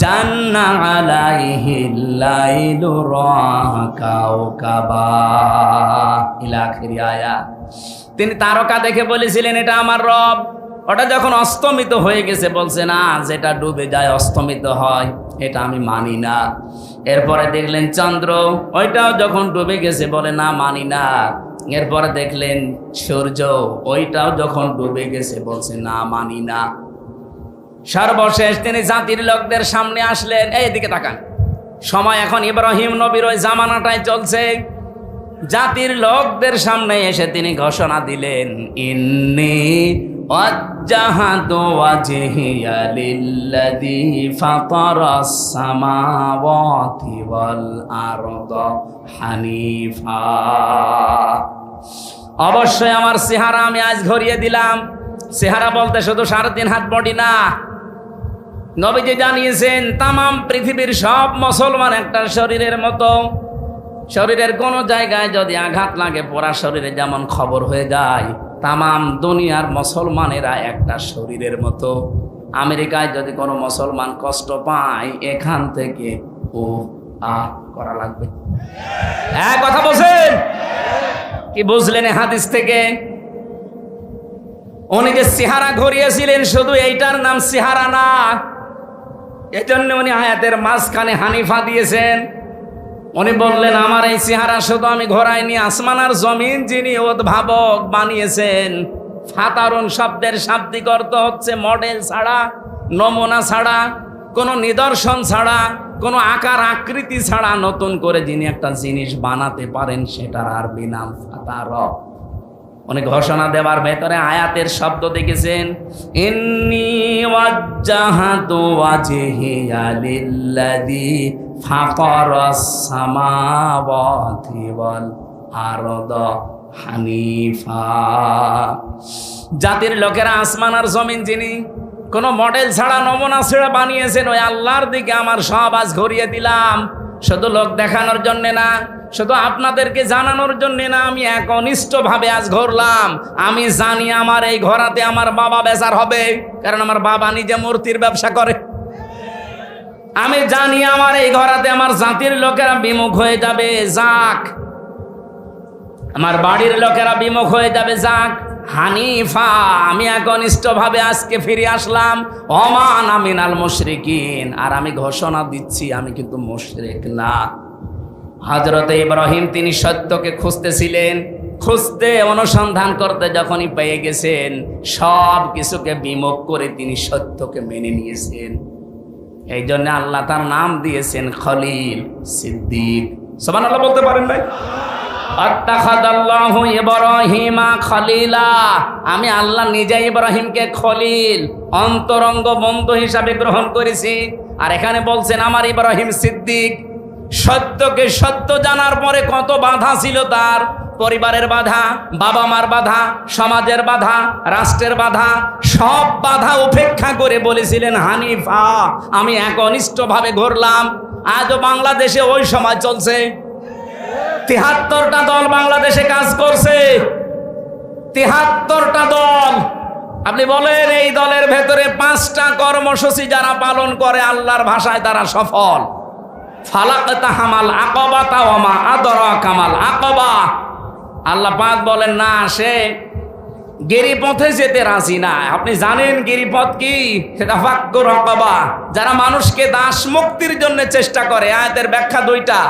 Speaker 1: জান্না আলাইহিল লাইলু রাআ কাওকাবা ইলা আখির আয়াত। তিনি তারকা দেখে বলেছিলেন এটা আমার রব। ওটা যখন অস্তমিত হয়ে গেছে বলছে না, যেটা ডুবে যায় অস্তমিত হয় এটা আমি মানি না। এরপরে দেখলেন চন্দ্র, ওইটাও যখন ডুবে গেছে বলে না মানি না। এরপরে দেখলেন সূর্য, ওইটাও যখন ডুবে গেছে বলছে না মানি না। সর্বশেষ তিনি জাতির লোকদের সামনে আসলেন। এইদিকে তাকান, সময় এখন ইব্রাহিম নবীর ওই জামানাটাই চলছে। জাতির লোকদের সামনে এসে তিনি ঘোষণা দিলেন, ইন্নী ওয়াজ্জাহাতু ওয়াজহিয়া লিল্লাযী ফাতারাস সামাওয়াতি ওয়াল আরদা হানিফা। অবশ্যই আমার চেহারা আমি আজ ঘুরিয়ে দিলাম। চেহারা বলতে শুধু 3.5 হাত বডি না। নবীজি জানিয়েছেন তামাম পৃথিবীর সব মুসলমান একটা শরীরের মতো। শরীরের কোনো জায়গায় যদি আঘাত লাগে পুরা শরীরে যেমন খবর হয়ে যায়, তামাম দুনিয়ার মুসলমানেরা একটা শরীরের মতো। আমেরিকায় যদি কোনো মুসলমান কষ্ট পায়, এখান থেকে ও আ করা লাগবে। হ্যাঁ, কথা বলছেন কি? বুঝলেন হাদিস থেকে? উনি যে চেহারা ঘুরিয়েছিলেন শুধু এইটার নাম চেহারা না, এজন্য উনি আয়াতের মাঝখানে হানিফা দিয়েছেন। উনি বললেন আমার এই চেহারা শুধু আমি ঘোরাইনি, আসমান আর জমিন যিনি উদ্ভাবক বানিয়েছেন। ফাতারুন শব্দের শাব্দিক অর্থ হচ্ছে মডেল ছাড়া, নমুনা ছাড়া, কোনো নিদর্শন ছাড়া, কোনো আকার আকৃতি ছাড়া নতুন করে যিনি একটা জিনিস বানাতে পারেন সেটার আরবি নাম ফাতার। উনি ঘোষণা দেওয়ার ভেতরে আয়াতের শব্দ দেখেছেন, ইন্নী ওয়াজ্জাহাতু ওয়াজহিয়া লিল্লাযী ফাতারাস সামাওয়াতি ওয়াল আরদা হানিফা। জাতির লোকেরা আসমান আর জমিন যিনি কোনো মডেল ছাড়া, নমুনা ছাড়া বানিয়েছেন, ওই আল্লাহর দিকে আমার সব আজ ঘুরিয়ে দিলাম। শুধু লোক দেখানোর জন্যে না, শুধু আপনাদেরকে জানানোর জন্যে না, আমি একনিষ্ঠভাবে আজ ঘুরলাম। আমি জানি আমার এই ঘোরাতে আমার বাবা বেজার হবে, কারণ আমার বাবা নিজে মূর্তির ব্যবসা করে। আমি জানি আমার এই ঘোরাতে আমার জাতির লোকেরা বিমুখ হয়ে যাবে, যাক। আমার বাড়ির লোকেরা বিমুখ হয়ে যাবে, যাক। হানিফা, আমি একনিষ্ঠভাবে আজকে ফিরে আসলাম। ওমান আমিনাল মুশরিকিন, আর আমি ঘোষণা দিচ্ছি আমি কিন্তু মুশরিক না। হযরতে ইব্রাহিম তিনি সত্যকে খুঁজতেছিলেন, খুঁজতে অনুসন্ধান করতে যখনই পেয়ে গেছেন, সব কিছুকে বিমুখ করে তিনি সত্যকে মেনে নিয়েছেন। এই জন্য আল্লাহ তার নাম দিয়েছেন খলিল, সিদ্দিক। সুবহানাল্লাহ বলতে পারেন ভাই? আত্তাখাদাল্লাহু ইব্রাহিমা খলিলা, আমি আল্লাহ নিজে ইব্রাহিমকে খলিল, অন্তরঙ্গ বন্ধু হিসাবে গ্রহণ করেছি। আর এখানে বলছেন আমার ইব্রাহিম সিদ্দিক। সত্যকে সত্য জানার পরে কত বাধা ছিল তার, পরিবারের বাধা, বাবা মার বাধা, সমাজের বাধা, রাষ্ট্রের বাধা, সব বাধা উপেক্ষা করে বলেছিলেন হানিফা, আমি একনিষ্ঠভাবে ঘুরলাম। আজও বাংলাদেশে ওই সমাজ চলছে। 73টা দল বাংলাদেশে কাজ করছে, 73টা দল। আপনি বলেন এই দলের ভেতরে 5টা কর্মসূচি যারা পালন করে আল্লাহর ভাষায় তারা সফল। ফালাকতাহামাল আকাবাতা ওয়া মা আদরাকা মাল আকাবা। আল্লাহ পাক বলেন না, সে গিরিপথে যেতে রাজি না। আপনি জানেন গিরিপথ কি? সেটা ফাক্কু রাকাবা। যারা মানুষকে দাস মুক্তির জন্য চেষ্টা করে। আয়াতের ব্যাখ্যা 2টা।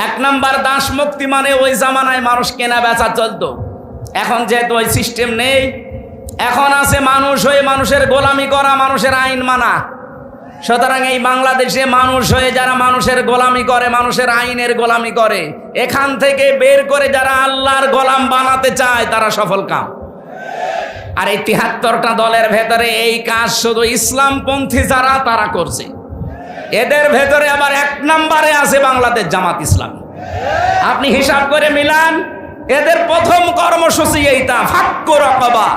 Speaker 1: 1 নাম্বার, দাস মুক্তি মানে ওই জামানায় মানুষ কেনা বেচা চলতো। এখন যেহেতু ওই সিস্টেম নেই, এখন আছে মানুষ হয়ে মানুষের গোলামি করা, মানুষের আইন মানা। সুতরাং এই বাংলাদেশে মানুষ হয়ে যারা মানুষের গোলামি করে, মানুষের আইনের গোলামি করে, এখান থেকে বের করে যারা আল্লাহর গোলাম বানাতে চায় তারা সফল কাম। আর এই 73টা দলের ভেতরে এই কাজ শুধু ইসলামপন্থী যারা তারা করছে। এদের ভেতরে আবার 1 নম্বরে আছে বাংলাদেশ জামাত ইসলামী। আপনি হিসাব করে মিলান, এদের প্রথম কর্মসূচি এইটা, ফাক্কু রাকাবা।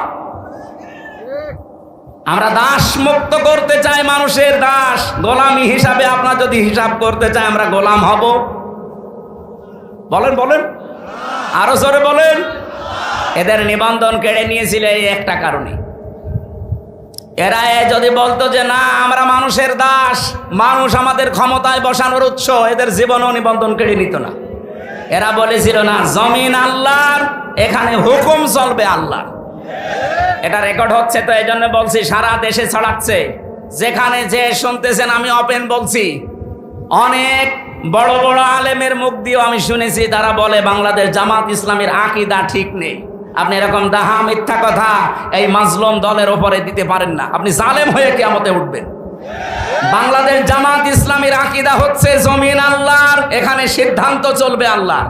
Speaker 1: আমরা দাস মুক্ত করতে চাই, মানুষের দাস গোলামি হিসাবে। আপনার যদি হিসাব করতে চাই আমরা গোলাম হব? বলেন বলেন, আরো জোরে বলেন। এদের নিবন্ধন কেড়ে নিয়েছিল এই একটা কারণে। এরা যদি বলতো যে না আমরা মানুষের দাস, মানুষ আমাদের ক্ষমতায় বসানোর উৎস, এদের জীবনও নিবন্ধন কেড়ে নিত না। এরা বলেছিল না জমিন আল্লাহর, এখানে হুকুম চলবে আল্লাহ। এটা রেকর্ড হচ্ছে, তো এই জন্য বলছি সারা দেশে ছড়াচ্ছে। যেখানে যে শুনতেছেন আমি ওপেন বলছি, অনেক বড় বড় আলেমের মুখ দিয়েও আমি শুনেছি তারা বলে বাংলাদেশ জামাত ইসলামের আকীদা ঠিক নেই। আপনি এরকম দাহা মিথ্যা কথা এই মাজলুম দলের ওপরে দিতে পারেন না, আপনি জালেম হয়ে কিয়ামতে উঠবেন। বাংলাদেশ জামাত ইসলামের আকীদা হচ্ছে জমিন আল্লাহর, এখানে সিদ্ধান্ত চলবে আল্লাহ।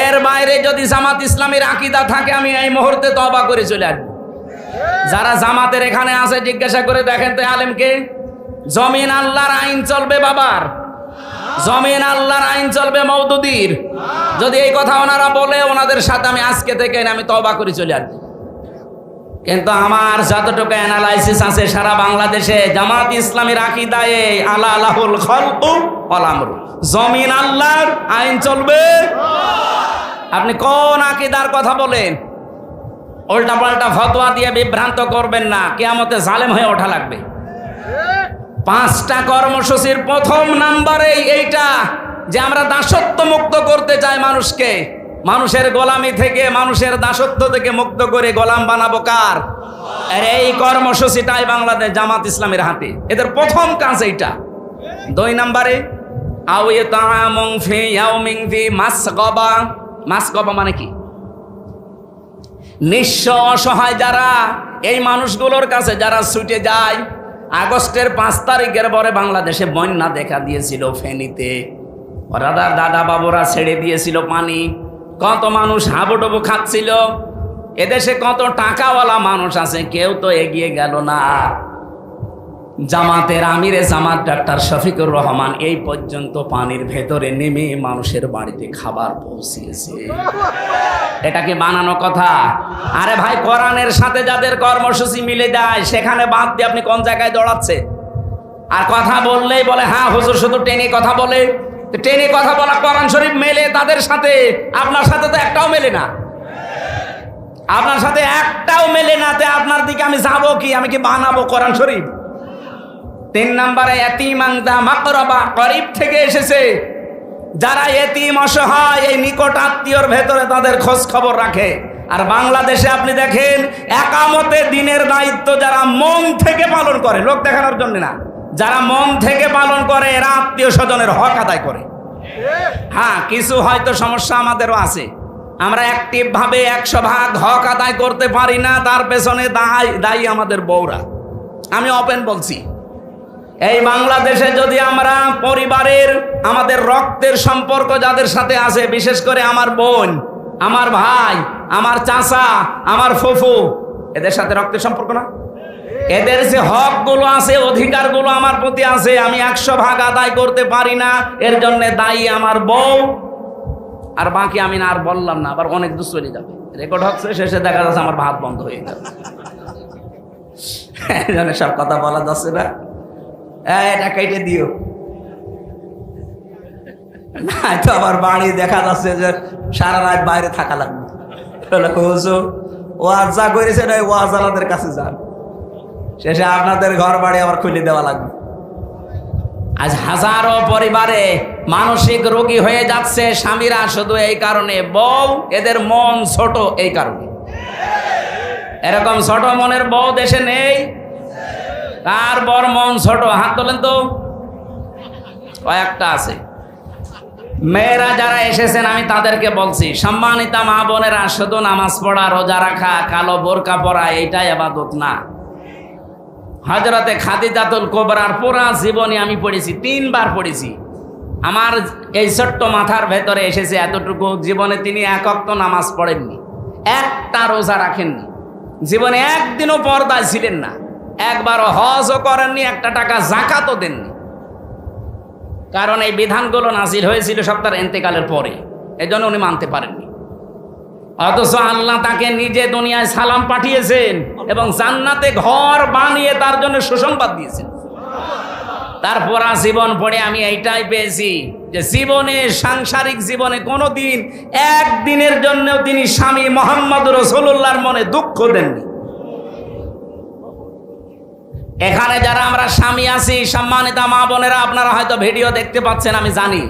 Speaker 1: এর বাইরে যদি জামাত ইসলামের আকীদা থাকে আমি এই মুহূর্তে তওবা করে চলে আসবো। যারা জামাতের এখানে আছে জিজ্ঞাসা করে দেখেন তো আলেমকে, জমিন আল্লাহর আইন চলবে বাবার, জমিন আল্লাহর আইন চলবে মওদুদির। যদি এই কথা ওনারা বলে, ওনাদের সাথে আমি আজকে থেকে আমি তওবা করে চলে আসবো। কিন্তু আমার যতটুকু অ্যানালাইসিস আছে সারা বাংলাদেশে জামাত ইসলামের আকীদায়ে আলা লাহুল খালকু ওয়াল আমরু, জমিন আল্লাহর, আইন চলবে। আপনি কোন আকীদার কথা বলেন? উল্টা পাল্টা ফতোয়া দিয়ে বিভ্রান্ত করবেন না, কিয়ামতে জালেম হয়ে ওঠা লাগবে। 5টা কর্মসূচির প্রথম নাম্বারে এইটা যে আমরা দাসত্ব মুক্ত করতে চাই মানুষকে, মানুষের গোলামি থেকে, মানুষের দাসত্ব থেকে মুক্ত করে গোলাম বানাবো কার? আর এই কর্মসূচিটাই বাংলাদেশ জামাত ইসলামের হাতে, এদের প্রথম কাজ এইটা। 2 নম্বরে আও ইতামুন ফি ইয়াউমিন ফি মাসগাবা। মাসগাবা মানে কি? নিঃস্ব অসহায় যারা, এই মানুষগুলোর কাছে যারা ছুটে যায়। আগস্টের 5 তারিখের পরে বাংলাদেশে বন্যা দেখা দিয়েছিল ফেনীতে, ওরা দাদা বাবুরা ছেড়ে দিয়েছিল পানি, কত মানুষ হাবুডুবু খাচ্ছিল। এদেশে কত টাকাওয়ালা মানুষ আছে, কেউ তো এগিয়ে গেল না। জামাতের আমিরে জামাত ডাক্তার শফিকুর রহমান এই পর্যন্ত পানির ভেতরে নেমে মানুষের বাড়িতে খাবার পৌঁছিয়েছে। এটা কি বানানো কথা? আরে ভাই, কোরআনের সাথে যাদের কর্মসূচি মিলে যায় সেখানে বাদ দিয়ে আপনি কোন জায়গায় দৌড়াচ্ছে? আর কথা বললেই বলে হ্যাঁ হুজুর শুধু টেনে কথা বলে। টেনে কথা বলা কোরআন শরীফ মেলে তাদের সাথে, আপনার সাথে তো একটাও মেলে না। আপনার সাথে একটাও মেলে না, তে আপনার দিকে আমি যাবো কি? আমি কি বানাবো কোরআন শরীফ? 3 নম্বরে ইয়াতীমান দা মাকরাবা, গরীব থেকে এসেছে। যারা এতিম অসহায়, এই নিকট আত্মীয়র ভেতরে তাদের খোঁজ খবর রাখে। আর বাংলাদেশে আপনি দেখেন একামতে দিনের দায়িত্ব যারা মন থেকে পালন করে, লোক দেখানোর জন্য না, যারা মন থেকে পালন করে এরা আত্মীয় স্বজনের হক আদায় করে। হ্যাঁ, কিছু হয়তো সমস্যা আমাদেরও আছে, আমরা অ্যাক্টিভ ভাবে 100% হক আদায় করতে পারি না, তার পেছনে দায়ী আমাদের বউরা। আমি ওপেন বলছি, এই বাংলাদেশে যদি আমরা পরিবারের আমাদের রক্তের সম্পর্ক যাদের সাথে আছে, বিশেষ করে আমার বোন, আমার ভাই, আমার চাচা, আমার ফুফু, এদের সাথে রক্তের সম্পর্ক না, এদের যে হকগুলো আছে, অধিকারগুলো আমার প্রতি আছে, আমি 100% আদায় করতে পারি না, এর জন্য দায়ী আমার বউ। আর বাকি আমি না আর বললাম না, আবার অনেক দূর চলে যাবে, রেকর্ড হচ্ছে, শেষে দেখা যাচ্ছে আমার ভাত বন্ধ হয়ে যাবে। সব কথা বলা যাচ্ছে না, এটা কেটে দিও না, তো আমার বাড়ি দেখা যাচ্ছে যে সারা রাত বাইরে থাকা লাগবে। ওয়াজ যা করেছে না, ওয়াজ আলাদের কাছে যান, শেষে আপনাদের ঘর বাড়ি আবার খুলে দেওয়া লাগবে। আজ হাজারো পরিবারে মানসিক রোগী হয়ে যাচ্ছে স্বামীরা, শুধু এই কারণে, বউ এদের মন ছোট এই কারণে। এরকম ছোট মনের বউ দেশে নেই। কার বর মন ছোট? হাত তোলেন তো, কয়েকটা আছে। মেয়েরা যারা এসেছেন আমি তাদেরকে বলছি, সম্মানিতা মা বোনেরা, শুধু নামাজ পড়া, রোজা রাখা, কালো বোরকা পরা এইটাই ইবাদত না। হযরতে খাদিজাতুল কুবরার পুরা জীবনী আমি পড়েছি, 3 বার পড়েছি। আমার এই ছোট্ট মাথার ভেতরে এসেছে এতটুকু, জীবনে তিনি 1 ওয়াক্ত নামাজ পড়েননি, একটা রোজা রাখেননি, জীবনে একদিনও পর্দায় ছিলেন না, একবারও হজও করেননি, 1 টাকা যাকাতও দেননি। কারণ এই বিধানগুলো নাজিল হয়েছিল সব তার ইন্তেকালের পরে, এজন্য উনি মানতে পারেননি। অথচ আল্লাহ তাকে নিজে দুনিয়ায় সালাম পাঠিয়েছেন এবং জান্নাতে ঘর বানিয়ে তার জন্য সুসংবাদ দিয়েছেন। তারপর জীবন পড়ে আমি এইটাই পেয়েছি যে জীবনে, সাংসারিক জীবনে কোনোদিন একদিনের জন্যও তিনি স্বামী মুহাম্মদ রাসূলুল্লাহর মনে দুঃখ দেননি। এখানে যারা আমরা স্বামী আছি, সম্মানিত মা বোনেরা, আপনারা হয়তো ভিডিও দেখতে পাচ্ছেন, আমি জানি।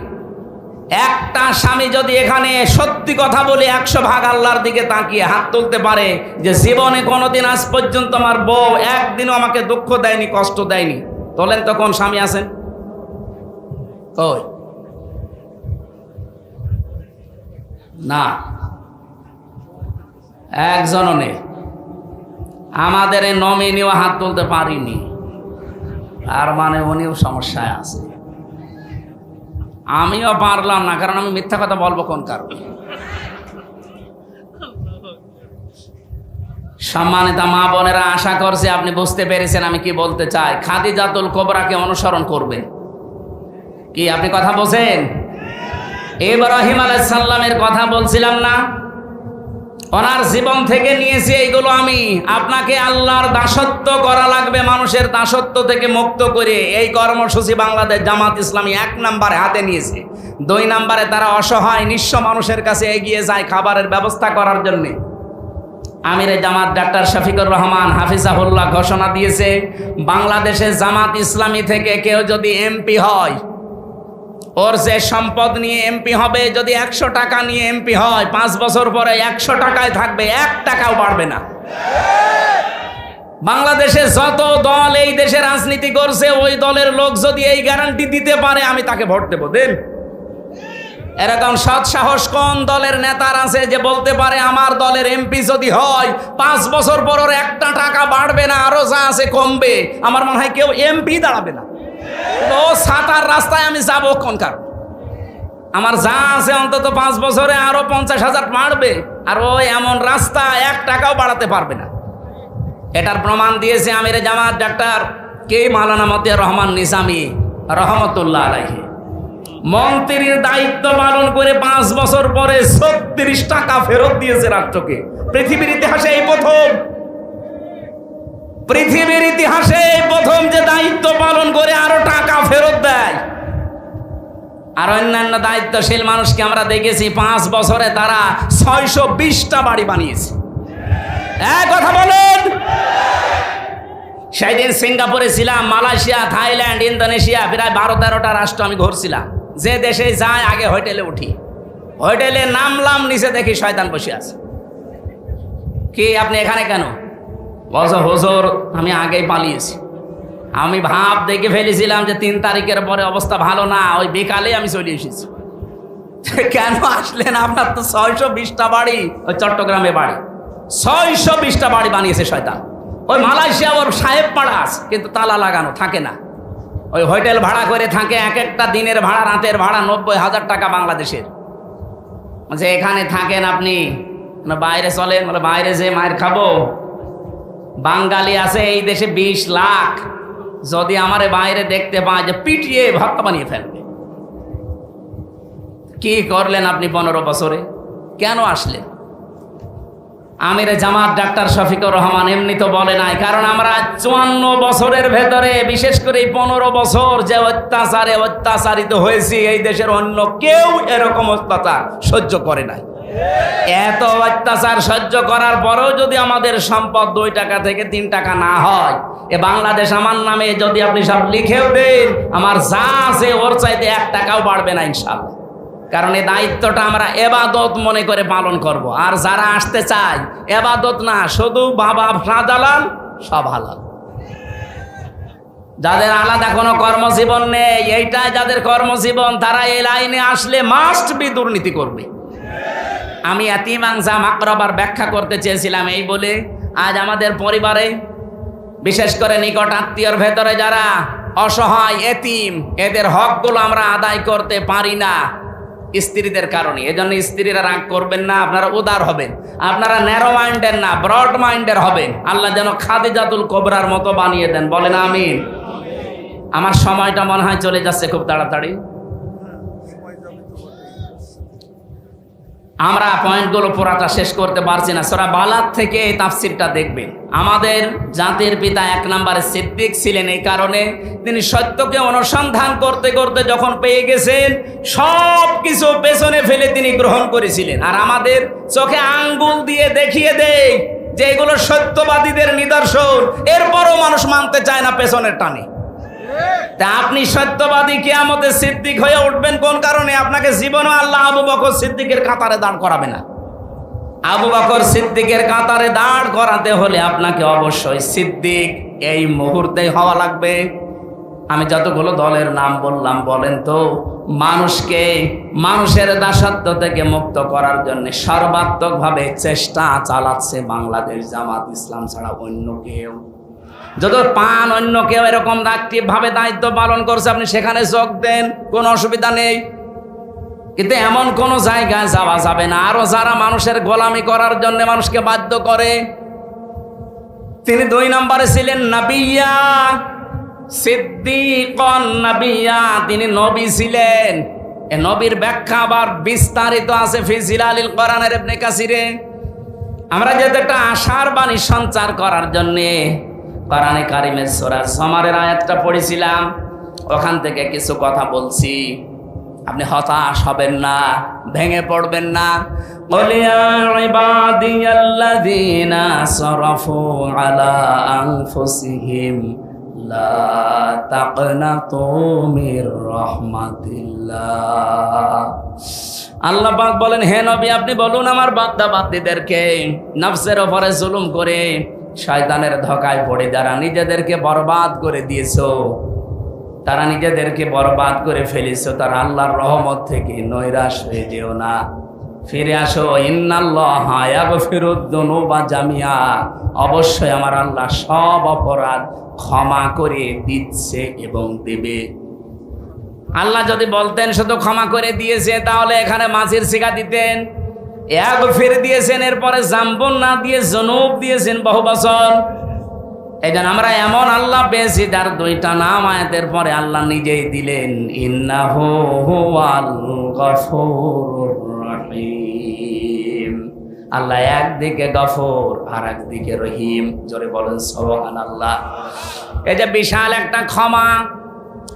Speaker 1: একটা স্বামী যদি এখানে সত্যি কথা বলে 100 ভাগ আল্লাহর দিকে তাকিয়ে হাত তুলতে পারে যে জীবনে কোনোদিন আজ পর্যন্ত আমার বউ একদিনও আমাকে দুঃখ দেয়নি, কষ্ট দেয়নি, তোলেন তো কোন স্বামী আছেন? কই না, একজনও নেই। আমাদের এই নমিনিও হাত তুলতে পারিনি, আর মানে উনিও সমস্যায় আছে। আমিও পারলাম না, কারণ আমি মিথ্যা কথা বলবো কোন কারণে? সম্মানিত মা বোনেরা, আশা করছি আপনি বুঝতে পেরেছেন আমি কি বলতে চাই। খাদিজাতুল কুবরাকে অনুসরণ করবেন। কি আপনি কথা বলছেন? ইব্রাহিম আলাইহিস সালামের কথা বলছিলাম না? ওনার জীবন থেকে নিয়েছি এইগুলো আমি। আপনাকে আল্লাহর দাসত্ব করা লাগবে, মানুষের দাসত্ব থেকে মুক্ত করে। এই কর্মসূচি বাংলাদেশ জামাত ইসলামী 1 নম্বরে হাতে নিয়েছে। 2 নম্বরে তারা অসহায় নিঃস্ব মানুষের কাছে এগিয়ে যায় খাবারের ব্যবস্থা করার জন্যে। আমিরে জামাত ডাক্তার শফিকুর রহমান হাফিজাহুল্লাহ ঘোষণা দিয়েছে, বাংলাদেশে জামাত ইসলামী থেকে কেউ যদি এমপি হয়, ওর যে সম্পদ নিয়ে এমপি হবে, যদি 100 টাকা নিয়ে এমপি হয়, 5 বছর পরে 100 টাকায় থাকবে, 1 টাকাও বাড়বে না। বাংলাদেশে যত দল এই দেশে রাজনীতি করছে, ওই দলের লোক যদি এই গ্যারান্টি দিতে পারে, আমি তাকে ভোট দেবো। দেন, এরকম সৎ সাহস কোন দলের নেতার আছে যে বলতে পারে আমার দলের এমপি যদি হয় 5 বছর পর ওর 1 টাকা বাড়বে না, আরো যা আছে কমবে? আমার মনে হয় কেউ এমপি দাঁড়াবে না। ও সাতার রাস্তায় আমি যাবো কোন কারণ? আমার যা আছে অন্তত 5 বছরে আরো 50,000 বাড়বে, আর ওই এমন রাস্তা 1 টাকাও বাড়াতে পারবে না। এটার প্রমাণ দিয়েছে আমিরে জামাত ডাক্তার কে মাওলানা মতিয়ার রহমান নিজামী রহমতুল্লাহ আলাইহি। মন্ত্রীর দায়িত্ব পালন করে 5 বছর পরে 36 টাকা ফেরত দিয়েছে রাষ্ট্রকে। পৃথিবীর ইতিহাসে এই প্রথম, পৃথিবীর ইতিহাসে এই প্রথম যে দায়িত্ব পালন করে আরো টাকা ফেরত দেয়। আর অন্যান্য দায়িত্বশীল মানুষকে আমরা দেখেছি 5 বছরে তারা 620টা বাড়ি বানিয়েছে। কথা বলেন। সেদিন সিঙ্গাপুরে ছিলাম, মালয়েশিয়া, থাইল্যান্ড, ইন্দোনেশিয়া, প্রায় 12-13টা রাষ্ট্র আমি ঘুরছিলাম। যে দেশে যায় আগে হোটেলে উঠি, হোটেলে নামলাম, নিচে দেখি শয়তান বসে আছে। কি আপনি এখানে কেন? বলছে হুজুর আমি আগেই পালিয়েছি। আমি ভাব দেখে ফেলেছিলাম যে 3 তারিখের পরে অবস্থা ভালো না, ওই বিকালে আমি চলে এসেছি। কেন আসলেন? আপনার তো 620টা বাড়ি, ওই চট্টগ্রামে বাড়ি, 620টা বাড়ি বানিয়েছে শয়তান। ওই মালয়েশিয়া ওর সাহেব পাড়া আছে, কিন্তু তালা লাগানো থাকে না। ওই হোটেল ভাড়া করে থাকে, এক একটা দিনের ভাড়া, রাতের ভাড়া 90,000 টাকা বাংলাদেশের। যে এখানে থাকেন আপনি, বাইরে চলেন, বলে বাইরে যে মায়ের খাবো। বাঙালি আছে এই দেশে 20 লাখ, যদি আমারে বাইরে দেখতে পায় যে পিটিয়ে ভক্ত বানিয়ে ফেলবে। কি করলেন আপনি 15 বছরে? কেন আসলেন? আমিরে জামাত ডাক্তার শফিকুর রহমান এমনি তো বলে নাই, কারণ আমরা 54 বছরের ভেতরে, বিশেষ করে এই 15 বছর যে অত্যাচারে অত্যাচারিত হয়েছি, এই দেশের অন্য কেউ এরকম অত্যাচার সহ্য করে নাই। এত অত্যাচার সহ্য করার পরেও যদি আমাদের সম্পদ 2 টাকা থেকে 3 টাকা না হয়, এ বাংলাদেশ আমার নামে যদি আপনি সব লিখেও দেন, আমার যা আছে ওর চাইতে 1 টাকাও বাড়বে না ইনশাআল্লাহ। কারণ এই দায়িত্বটা আমরা এবাদত মনে করে পালন করব। আর যারা আসতে চায়, এবাদত না, শুধু বাবা শাহজালাল সব হালাল। যাদের আলাদা কোনো কর্মজীবন নেই, এইটাই যাদের কর্মজীবন, তারা এই লাইনে আসলে মাস্ট বি দুর্নীতি করবে। আমি এতিমাংজা মাকরাবার ব্যাখ্যা করতে চেয়েছিলাম এই বলে, আজ আমাদের পরিবারে, বিশেষ করে নিকট আত্মীয়র ভেতরে যারা অসহায় এতিম, এদের হকগুলো আমরা আদায় করতে পারি না স্ত্রীদের কারণে। এজন্য স্ত্রীরা রাগ করবেন না, আপনারা উদার হবেন, আপনারা ন্যারো মাইন্ডের না ব্রড মাইন্ডের হবেন। আল্লাহ যেন খাদিজাতুল কুবরার মতো বানিয়ে দেন, বলেন আমিন। আমার সময়টা মনে হয় চলে যাচ্ছে খুব তাড়াতাড়ি। আমরা পয়েন্টগুলো পুরাটা শেষ করতে পারছি না। সূরা বালাদ থেকে এই তাফসিরটা দেখবেন। আমাদের জাতির পিতা 1 নম্বরে সিদ্দিক ছিলেন, এই কারণে তিনি সত্যকে অনুসন্ধান করতে করতে যখন পেয়ে গেছেন, সব কিছু পেছনে ফেলে তিনি গ্রহণ করেছিলেন। আর আমাদের চোখে আঙ্গুল দিয়ে দেখিয়ে দেয় যে এগুলো সত্যবাদীদের নিদর্শন, এরপরও মানুষ মানতে চায় না পেছনের টানে। তা আপনি সত্যবাদী কিয়ামতে সিদ্দিক হয়ে উঠবেন কোন কারণে? আপনাকে জীবনে আল্লাহ আবু বকর সিদ্দিকের কাতারে দাঁড় করাবে না। আবু বকর সিদ্দিকের কাতারে দাঁড় করাতে হলে আপনাকে অবশ্যই সিদ্দিক এই মুহূর্তে হওয়া লাগবে। আমি যতগুলো দলের নাম বললাম, বলেন তো মানুষকে মানুষের দাসত্ব থেকে মুক্ত করার জন্য সর্বাত্মকভাবে চেষ্টা চালাচ্ছে বাংলাদেশ জামাত ইসলাম ছাড়া অন্য কেউ? যত পান অন্য কেউ এরকম অ্যাক্টিভ ভাবে দায়িত্ব পালন করছে, আপনি সেখানে যোগ দেন, কোনো অসুবিধা নেই। কিন্তু এমন কোন জায়গায় যাওয়া যাবে না আরো যারা মানুষের গোলামি করার জন্য মানুষকে বাধ্য করে। তিনি 2 নম্বরে ছিলেন নাবিয়া, সিদ্দিকন নাবিয়া, তিনি নবী ছিলেন। এ নবীর ব্যাখ্যা আবার বিস্তারিত আছে ফি জিলালিল কোরআনের ইবনে কাসিরে। আমরা যেহেতু একটা আশার বাণী সঞ্চার করার জন্য কোরআনে কারিমের সূরা জুমারের আয়াতটা পড়েছিলাম, ওখান থেকে কিছু কথা বলছি। আপনি হতাশ হবেন না, ভেঙে পড়বেন না। قُلْ يَا عِبَادِيَ الَّذِينَ أَسْرَفُوا عَلَىٰ أَنفُسِهِمْ لَا تَقْنَطُوا مِن رَّحْمَةِ اللَّهِ। আল্লাহ পাক বলেন, হে নবী আপনি বলুন আমার বান্দা বান্দীদেরকে, নফসের উপরে জুলুম করে শয়তানের ধোঁকায় পড়ে যারা নিজেদেরকে বরবাদ করে দিয়েছো, তারা নিজেদেরকে বরবাদ করে ফেলেছো, তারা আল্লাহর রহমত থেকে নৈরাশ হয়ে যেও না, ফিরে আসো। ইন্নাল্লাহা ইয়াগফিরুদ যুনুবা জামিআ, অবশ্যই আমার আল্লাহ সব অপরাধ ক্ষমা করে দিচ্ছে এবং দেবে। আল্লাহ যদি বলতেন শুধু ক্ষমা করে দিয়েছে, তাহলে এখানে মাঝির শিখা দিতেন। ইয়াগফির দিয়েছেন, এরপরে জাম্বুন না দিয়ে যুনুব দিয়েছেন বহু বছর। এই জন্য আমরা এমন আল্লাহ পেয়েছি যার 2টা নাম আয়াতের পরে আল্লাহ নিজেই দিলেন, ইন্নাহু হুয়াল গফুরুর রহিম। আল্লাহ একদিকে গফুর আর একদিকে রহিম। জোরে বলেন সুবহানাল্লাহ। এই যে বিশাল একটা ক্ষমা,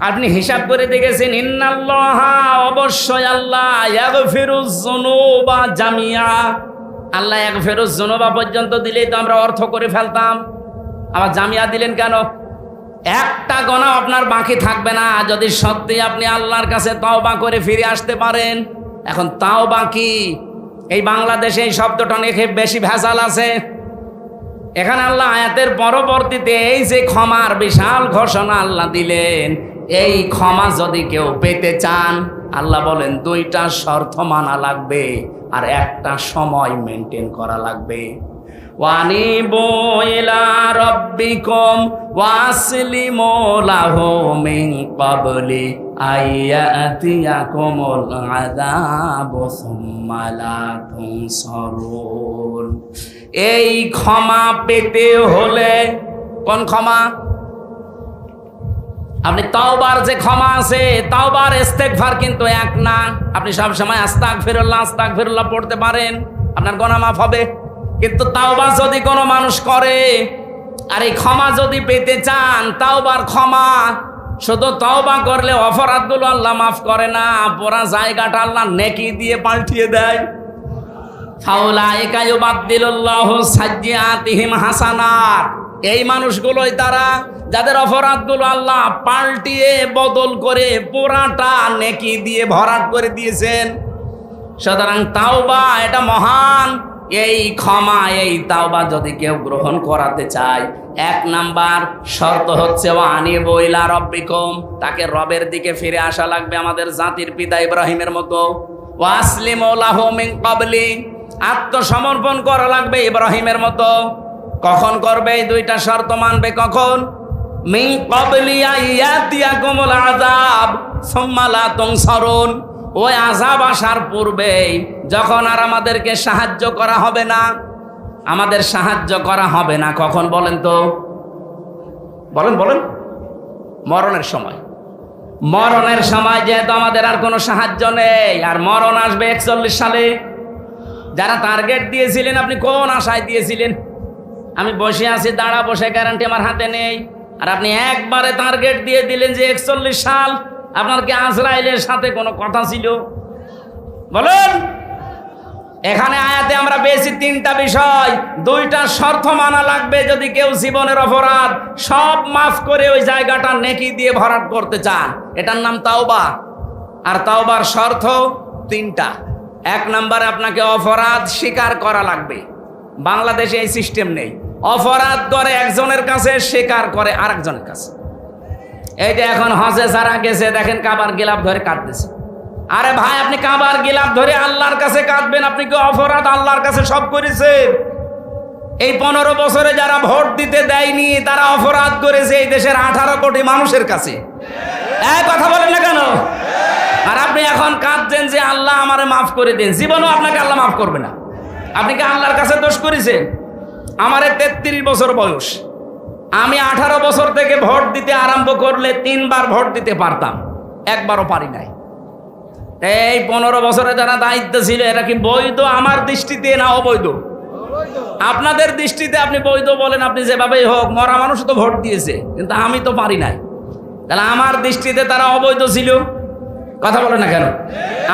Speaker 1: আপনি হিসাব করে দেখেছেন, ইন্নাল্লাহা, অবশ্যই আল্লাহ, ইয়াগফিরুজ যুনুবা জামিআ। আল্লাহ ইয়াগফিরুজ যুনুবা পর্যন্ত দিলেই তো আমরা অর্থ করে ফেলতাম, আবার জামিয়া দিলেন কেন? একটা গুনাহ আপনার বাকি থাকবে না যদি সত্যি আপনি আল্লাহর কাছে তওবা করে ফিরে আসতে পারেন। এখন তাওবা কি? এই বাংলাদেশে এই শব্দটা নিয়ে বেশি ভেজাল আছে। এখানে আল্লাহ আয়াতের পরবর্তীতে এই যে ক্ষমার বিশাল ঘোষণা আল্লাহ দিলেন, এই ক্ষমা যদি কেউ পেতে চান, আল্লাহ বলেন 2টা শর্ত মানা লাগবে আর একটা সময় মেনটেন করা লাগবে। ওয়ানিবু ইলা রাব্বিকুম ওয়াসলিমু লাহু মিন ক্বাবলি আইয়াতিয়াকুমুল আযাবু সুম্মা লা তুনসারুন। এই ক্ষমা পেতে হলে, কোন ক্ষমা? আপনি তাওবার যে ক্ষমা আছে, তাওবার ইস্তেগফার কিন্তু এক না। আপনি সব সময় আস্তাগফিরুল্লাহ আস্তাগফিরুল্লাহ পড়তে পারেন, আপনার গুনাহ মাফ হবে। কিন্তু তাওবা যদি কোনো মানুষ করে, আর এই ক্ষমা যদি পেতে চান, তাওবার ক্ষমা শুধু তাওবা করলে অপরাধগুলো আল্লাহ মাফ করে না, পুরা জায়গাটা আল্লাহ নেকি দিয়ে পাল্টিয়ে দেয়। ফাউলাইকা ইউবাদদিলুল্লাহু সাইয়্যাতিহিম হাসানাত। এই মানুষগুলোই তারা যাদের অপরাধগুলো আল্লাহ পাল্টিয়ে বদল করে পুরাটা নেকি দিয়ে ভরাট করে দিয়েছেন। সুতরাং তাওবা এটা মহান। এই ক্ষমা, এই তাওবা যদি কেউ গ্রহণ করাতে চায়, 1 নাম্বার শর্ত হচ্ছে ওয়ানিবু ইলা রাব্বিকুম, তাকে রবের দিকে ফিরে আসা লাগবে আমাদের জাতির পিতা ইব্রাহিমের মতো। ওয়াসলিমু লাহু মিন ক্বাবলি, আত্মসমর্পণ করা লাগবে ইব্রাহিমের মতো। কখন করবে? এই 2টা শর্ত মানবে কখন? মিন ক্বাবলি আইয়াতিয়াকুমুল আযাব সুম্মা লা তুনসারুন। ওই আযাব আসার পূর্বেই, যখন আর আমাদেরকে সাহায্য করা হবে না, আমাদের সাহায্য করা হবে না কখন বলেন তো? বলেন বলেন। মরণের সময়। মরণের সময় যেহেতু আমাদের আর কোনো সাহায্য নেই, আর মরণ আসবে 41 সালে। যারা টার্গেট দিয়েছিলেন, আপনি কোন আশায় দিয়েছিলেন? আমি বসে আছি, দাঁড়া বসে, গ্যারান্টি আমার হাতে নেই। আর আপনি একবারে টার্গেট দিয়ে দিলেন যে 41 সাল। আপনার কি আজরাইলের সাথে কোনো কথা ছিল? বলেন। এখানে আয়াতে আমরা পেয়েছি তিনটা বিষয়, দুইটা শর্ত মানা লাগবে যদি কেউ জীবনের অপরাধ সব মাফ করে ওই জায়গাটা নেকি দিয়ে ভরাট করতে চান। এটার নাম তাওবা। আর তাওবার শর্ত তিনটা। এক নম্বরে আপনাকে অপরাধ স্বীকার করা লাগবে। বাংলাদেশে এই সিস্টেম নেই, অপরাধ করে একজনের কাছে, স্বীকার করে আরেকজনের কাছে। এই যে এখন হজে যারা গেছে দেখেন কাবার গিলাফ ধরে কাটতেছে। আরে ভাই, আপনি কাবার গিলাফ ধরে আল্লাহর কাছে কাঁদবেন, আপনি কি অপরাধ আল্লাহর কাছে সব করেছেন? এই 15 বছরে যারা ভোট দিতে দেয়নি তারা অপরাধ করেছে এই দেশের 18 কোটি মানুষের কাছে। এই কথা বলেন না কেন? আর আপনি এখন কাঁদছেন যে আল্লাহ আমারে মাফ করে দিন। জীবনেও আপনাকে আল্লাহ মাফ করবে না। আপনি কি আল্লাহর কাছে দোষ করেছেন? আমার 33 বছর বয়স, আমি 18 বছর থেকে ভোট দিতে আরম্ভ করলে 3 বার ভোট দিতে পারতাম, একবারও পারি নাই। এই 15 বছরে যারা দায়িত্ব ছিল এরা কি বৈধ আমার দৃষ্টিতে না অবৈধ? আপনাদের দৃষ্টিতে আপনি বৈধ বলেন, আপনি যেভাবেই হোক, মরা মানুষ তো ভোট দিয়েছে, কিন্তু আমি তো পারি নাই। তাহলে আমার দৃষ্টিতে তারা অবৈধ ছিল। কথা বলে না কেন?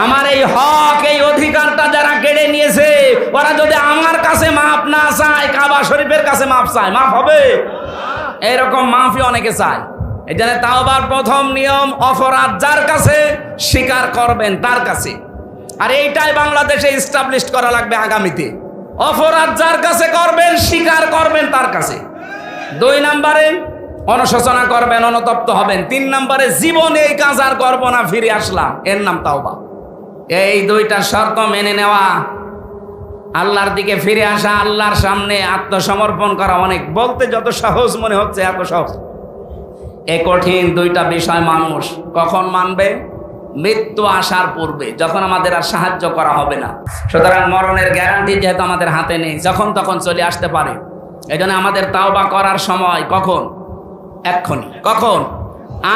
Speaker 1: আমার এই হক, এই অধিকারটা যারা কেড়ে নিয়েছে, ওরা যদি আমার কাছে মাফ না চায়, কাবা শরীফের কাছে মাফ চায়, মাফ হবে? এরকম মাফি অনেকে চায়। এই জন্য তাওবার প্রথম নিয়ম, অপরাধ যার কাছে স্বীকার করবেন তার কাছে। আর এইটাই বাংলাদেশে এস্টাবলিশ করা লাগবে আগামীতে। অপরাধ যার কাছে করবেন, স্বীকার করবেন তার কাছে। 2 নম্বরে অনুশোচনা করবেন, অনুতপ্ত হবেন। 3 নম্বরে জীবনে এই কাজ আর করবো না, ফিরে আসলাম, এর নাম তাওবা। এই 2টা শর্ত মেনে নেওয়া, আল্লাহর দিকে ফিরে আসা, আল্লাহর সামনে আত্মসমর্পণ করা, অনেক বলতে যত সহজ মনে হচ্ছে এত সহজ। এই কঠিন 2টা বিষয় মানুষ কখন মানবে? মৃত্যু আসার পূর্বে, যখন আমাদের আর সাহায্য করা হবে না। সুতরাং মরণের গ্যারান্টি যেহেতু আমাদের হাতে নেই, যখন তখন চলে আসতে পারে। এই জন্য আমাদের তাওবা করার সময় কখন? এক্ষুনি। কখন?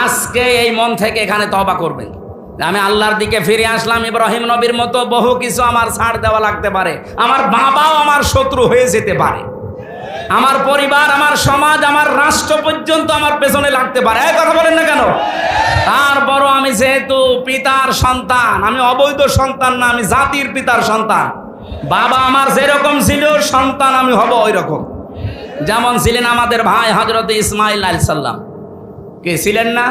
Speaker 1: আজকে এই মন থেকে এখানে তওবা করবেন। আমি আল্লাহর দিকে ফিরে আসলাম। ইব্রাহিম নবীর মতো বহু কিছু আমার ছাড় দেওয়া লাগতে পারে, আমার বাবাও আমার শত্রু হয়ে যেতে পারে, আমার পরিবার, আমার সমাজ, আমার রাষ্ট্র পর্যন্ত আমার পেছনে লাগতে পারে। এই কথা বলেন না কেন? তারপরও আমি যেহেতু পিতার সন্তান, আমি অবৈধ সন্তান না, আমি জাতির পিতার সন্তান। বাবা আমার যেরকম ছিল, সন্তান আমি হব ওই রকম। যেমন ছিলেন আমাদের ভাই হযরত ইসমাঈল আলাইহিস সালাম। কে ছিলেন না?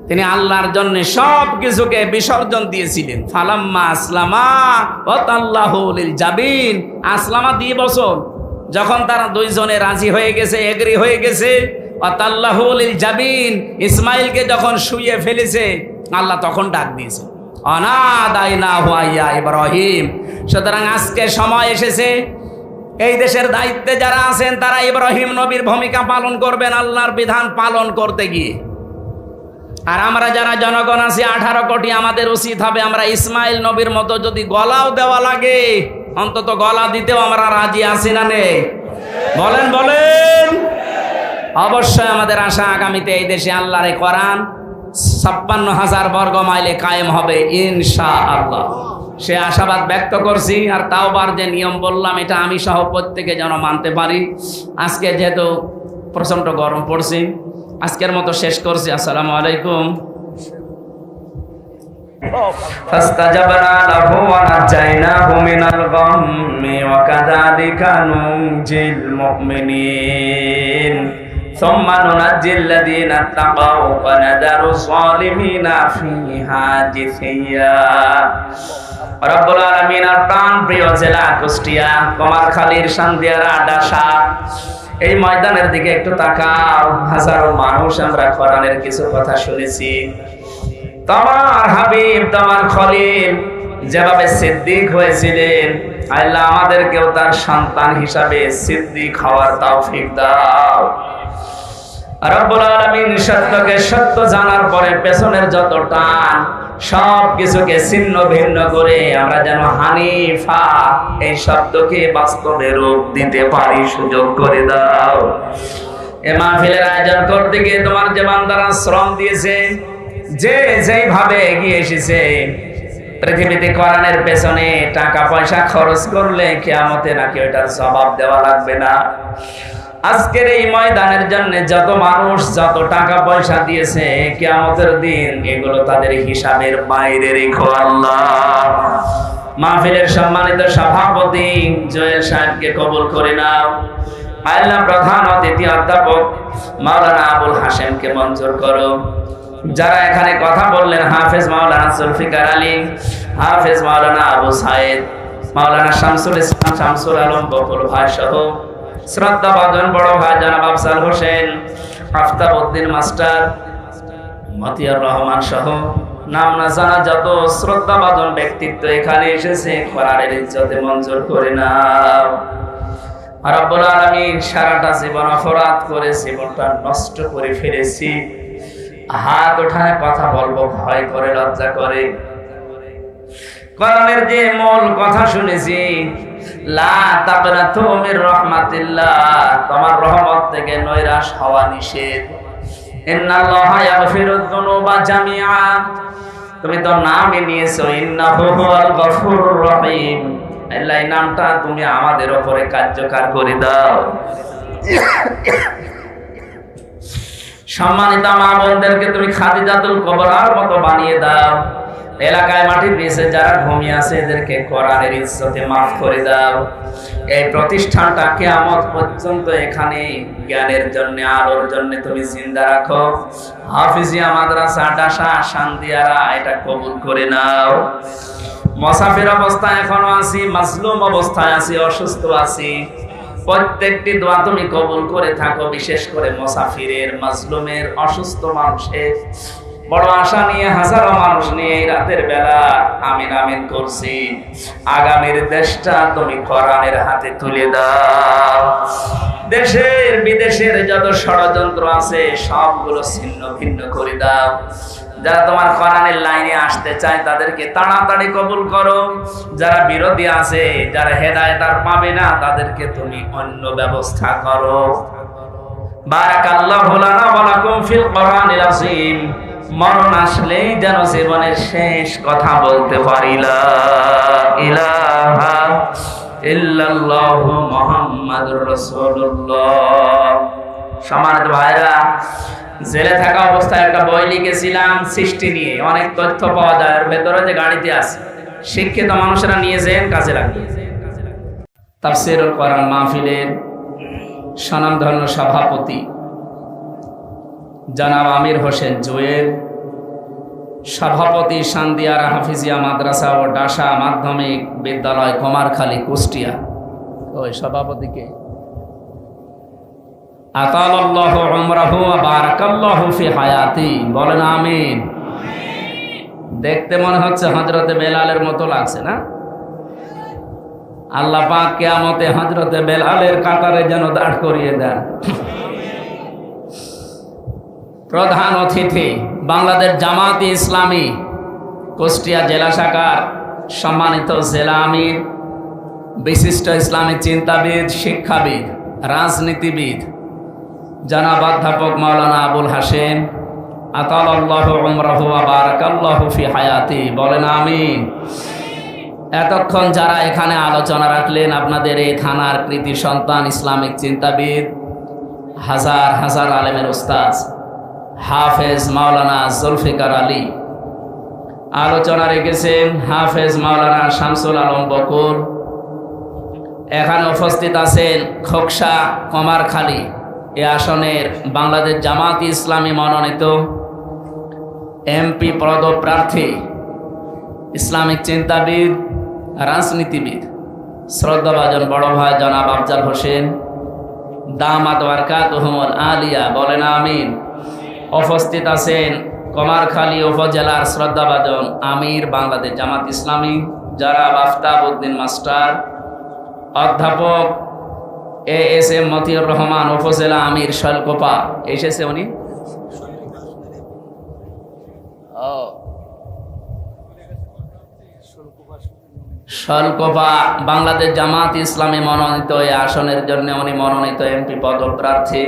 Speaker 1: তিনি আল্লাহর জন্য সব কিছুকে বিসর্জন দিয়েছিলেন। ফালাম্মা আসলামা ওয়াতাল্লাহু লিল জাবিন, আসলামা 2 বছর যখন তারা 2 জনে রাজি হয়ে গেছে, এগ্রি হয়ে গেছে, ওয়াতাল্লাহু লিল জাবিন, ইসমাইলকে যখন শুইয়ে ফেলেছে, আল্লাহ তখন ডাক দিয়েছে, অনাদাইনাহু ইয়া ইব্রাহিম। সুতরাং আজকে সময় এসেছে, এই দেশের দায়িত্বে যারা আছেন তারা ইব্রাহিম নবীর ভূমিকা পালন করবেন আল্লাহর বিধান পালন করতে গিয়ে। আর আমরা যারা জনগণ আছি 18 কোটি, আমাদের উচিত হবে আমরা ইসমাইল নবীর মতো যদি গলাও দেওয়া লাগে, অন্তত গলা দিতেও আমরা রাজি আছি না নেই? বলেন বলেন। অবশ্যই আমাদের আশা আগামীতে এই দেশে আল্লাহর কোরআন 56,000 বর্গ মাইলে কায়েম হবে ইনশাআল্লাহ। সে আশাবাদ ব্যক্ত করছি। আর তাওবার যে নিয়ম বললাম, এটা আমি সহ প্রত্যেকে যেন মানতে পারি। আজকে যেহেতু প্রচণ্ড গরম পড়ছে, আজকের মতো শেষ করছি। আসসালামু আলাইকুম। ফাস্তাজাবনা লাহু ওয়া নাজাইনাহু মিনাল গাম্মি ওয়া কাযালিকা নুনজিল মুমিনিন সুম্মা নুনাজ্জিল লাযীনা তাকাউ ওয়া নাযারু যালিমিনা ফিহা জিসিয়া। রব্বুল আলামিন আর প্রাণ প্রিয় জেলা কুষ্টিয়া, কমারখালীর সান্দিয়ারা ডাসা, এই ময়দানের দিকে একটু তাকাও। হাজারো মানুষ আমরা কোরআনের কিছু কথা শুনেছি। তোমার হাবিব, তোমার খলিল যেভাবে সিদ্দিক হয়েছিলেন, আল্লাহ আমাদেরকেও তার সন্তান হিসাবে সিদ্দিক হওয়ার তৌফিক দাও। রব্বুল আলামিন সত্যকে সত্য জানার পরে পেছনের যত টান, সব কিছুকে ছিন্ন ভিন্ন করে আমরা যেন হানিফা এই শব্দকে বাস্তবে রূপ দিতে পারি, সুযোগ করে দাও। এ মাহফিলের আয়োজন করতে গিয়ে তোমার যে বান্দারা শ্রম দিয়েছে, যে যেইভাবে এগিয়ে এসেছে, পৃথিবীতে কোরআনের পেছনে টাকা পয়সা খরচ করলে কিয়ামতে নাকি ওটার জবাব দেওয়া লাগবে না। আজকের এই ময়দানের জন্য যত মানুষ যত টাকা পয়সা দিয়েছে, কিয়ামতের দিন এগুলো তাদের হিসাবের বাইরে রেখো আল্লাহ। মাহফিলের সম্মানিত সভাপতি জয়ের সাহেবকে কবুল করে নাও। আল্লাহ প্রধান অতিথি অধ্যাপক মাওলানা আবুল হাশেমকে মঞ্জুর করো। যারা এখানে কথা বললেন, হাফেজ মাওলানা জুলফিকার আলী, হাফেজ মাওলানা আবু সাইদ, মাওলানা শামসুল ইসলাম শামসুল আলম বকুল ভাই সহ শ্রদ্ধাভাজন বড় ভাই জনাব আফজাল হোসেন, আফতাব উদ্দিন মাস্টার, মতিয়ার রহমান সহ নাম না জানা যত শ্রদ্ধাভাজন ব্যক্তিত্ব এখানে এসেছে, কোরআনের ইজ্জতে মঞ্জুর করে নাও। রব্বুল আলামিন, সারাটা জীবন অপরাধ করে জীবনটা নষ্ট করে ফেলেছি, হাত ওঠায় কথা বলবো ভয় করে, লজ্জা করে। কোরআনের যে মূল কথা শুনেছি, লা তাকনাতু মির রাহমাতিল্লাহ, তোমার রহমত থেকে নৈরাশ হওয়া নিষেধ। ইন্নাল্লাহা ইয়াগফিরুয যুনুবা জামিআ, তুমি তো নামই নিয়েছো ইন্নাহু হুয়াল গফুরুর রহিম, আল্লাহ এই নামটা তুমি আমাদের উপরে কার্যকর করে দাও। সম্মানিত মা বোনদেরকে তুমি খাদিজাতুল কুবরার মতো বানিয়ে দাও। এলাকায় মাটির নিচে যারা ঘুমিয়ে আছে এদেরকে কোরআনের ইজ্জতে মাফ করে দাও। এই প্রতিষ্ঠানটা কিয়ামত পর্যন্ত এখানে জ্ঞানের জন্য, আলোর জন্য তুমি জিন্দা রাখো। হাফিজিয়া মাদ্রাসা ডাসা শান্দিয়ারা এটা কবুল করে নাও। মুসাফির অবস্থায় এখনো আছি, মাজলুম অবস্থায় আছি, অসুস্থ আছি, প্রত্যেকটি দোয়া তুমি কবুল করে থাকো। বিশেষ করে মুসাফিরের, মাজলুমের, অসুস্থ মানুষের বড় আশা নিয়ে হাজারো মানুষ নিয়ে এই রাতের বেলা আমিন আমিন করছি। আগামীর দেশটা তুমি কোরআনের হাতে তুলে দাও। দেশের বিদেশের যত ষড়যন্ত্র আছে সবগুলো ছিন্ন ভিন্ন করে দাও। যারা তোমার কোরআনের লাইনে আসতে চায় তাদেরকে তাড়াতাড়ি কবুল করো। যারা বিরোধী আছে, যারা হেদায়েত আর পাবে না, তাদেরকে তুমি অন্য ব্যবস্থা করো। বারাকাল্লাহু লানা ওয়া লাকুম ফিল কোরআনিল আযীম। মরণ আসলেই যেন জীবনের শেষ কথা বলতে পারি, লা ইলাহা ইল্লাল্লাহু মুহাম্মাদুর রাসূলুল্লাহ। সম্মানিত ভাইরা, জেলে থাকা অবস্থায় একটা বই লিখেছিলাম সৃষ্টি নিয়ে, অনেক তথ্য পাওয়া যায়। এর ভেতরে যে গাড়িতে আছে, শিক্ষিত মানুষেরা নিয়ে যেন কাজে লাগবে। তাফসীরুল কোরআন মাহফিলের স্বনামধন্য সভাপতি জনাব আমির হোসেন জুয়েল, সভাপতি শান্দিয়ারা হাফিজিয়া মাদ্রাসা ও ডাসা মাধ্যমিক বিদ্যালয় কুমারখালী কুষ্টিয়া। ওই সভাপতিকে আতালাল্লাহু উমরাহু ওয়া বারাকাল্লাহু ফি হায়াতি, বলেন আমিন। দেখতে মনে হচ্ছে হযরতে বেলালের মতো লাগছে না? আল্লাহ পাক কিয়ামতে হযরতে বেলালের কাতারে যেন দাঁড় করিয়ে দেন। প্রধান অতিথি বাংলাদেশ জামাতে ইসলামী কুষ্টিয়া জেলা শাখার সম্মানিত জেলা আমির, বিশিষ্ট ইসলামিক চিন্তাবিদ, শিক্ষাবিদ, রাজনীতিবিদ জনাব অধ্যাপক মাওলানা আবুল হাশেম, আতালাল্লাহু উমরাহু ওয়া বারাকাল্লাহু ফি হায়াতি, বলেন আমিন। এতক্ষণ যারা এখানে আলোচনা রাখলেন, আপনাদের এই থানার কৃতি সন্তান, ইসলামিক চিন্তাবিদ, হাজার হাজার আলেমের উস্তাদ হাফেজ মাওলানা জুলফিকার আলী, আলোচনা রেখেছেন হাফেজ মাওলানা শামসুল আলম বকুল। এখানে উপস্থিত আছেন খোকসা কুমারখালী এ আসনের বাংলাদেশ জামাতে ইসলামী মনোনীত এমপি পদপ্রার্থী, ইসলামিক চিন্তাবিদ, রাজনীতিবিদ, শ্রদ্ধাভাজন বড় ভাই জনাব আফজাল হোসেন, দামাত বারকাতুহুমুল আলিয়া, বলেন আমিন। উপস্থিত আছেন কুমারখালী উপজেলার শ্রদ্ধাভাজন আমির বাংলাদেশ জামাত ইসলামী জনাব আফতাব উদ্দিন মাস্টার, অধ্যাপক এএসএম মতিউর রহমান, উপজেলা আমির শৈলকোপা। এসেছে উনি, শৈলকোপা বাংলাদেশ জামাত ইসলামী মনোনীত এই আসনের জন্য উনি মনোনীত এমপি পদপ্রার্থী।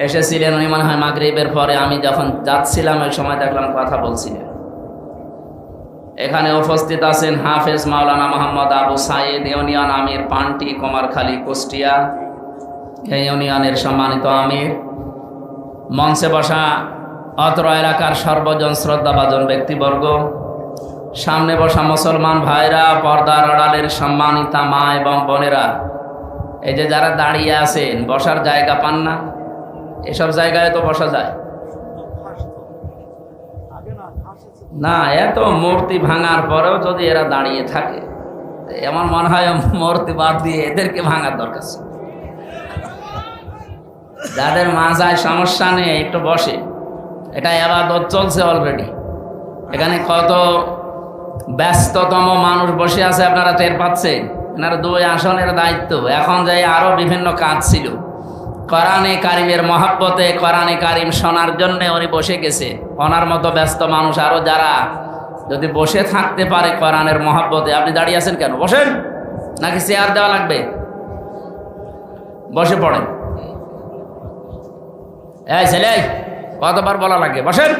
Speaker 1: এসেছিলেন উনি মনে হয় মাগরিবের পরে, আমি যখন যাচ্ছিলাম ওই সময় দেখলাম কথা বলছিলেন। এখানে উপস্থিত আছেন হাফেজ মাওলানা মোহাম্মদ আবু সাইদ, ইউনিয়ন আমির পান্টি কুমারখালী কুষ্টিয়া, এই ইউনিয়নের সম্মানিত আমির। মঞ্চে বসা অত্র এলাকার সর্বজন শ্রদ্ধাভাজন ব্যক্তিবর্গ, সামনে বসা মুসলমান ভাইরা, পর্দার আড়ালের সম্মানিতা মা এবং বোনেরা, এই যে যারা দাঁড়িয়ে আছেন, বসার জায়গা পান না, এসব জায়গায় তো বসা যায় না। এত মূর্তি ভাঙার পরেও যদি এরা দাঁড়িয়ে থাকে, আমার মনে হয় মূর্তি বাদ দিয়ে এদেরকে ভাঙার দরকার ছিল। যাদের মাথায় সমস্যা নেই একটু বসে, এটা ইবাদত চলছে অলরেডি। এখানে কত ব্যস্ততম মানুষ বসে আছে আপনারা টের পাচ্ছেন। এনার 2 আসনের দায়িত্ব, এখন যাই আরো বিভিন্ন কাজ ছিল। কোরআনে কারিমের মহাব্বতে কোরআনে কারিম শোনার জন্য উনি বসে গেছে। ওনার মতো ব্যস্ত মানুষ আরো যারা যদি বসে থাকতে পারে কোরআনের মহাব্বতে, আপনি দাঁড়িয়ে আছেন কেন? বসেন, নাকি চেয়ার দেওয়া লাগবে? বসে পড়েন। এই ছেলে, কতবার বলা লাগে বসেন।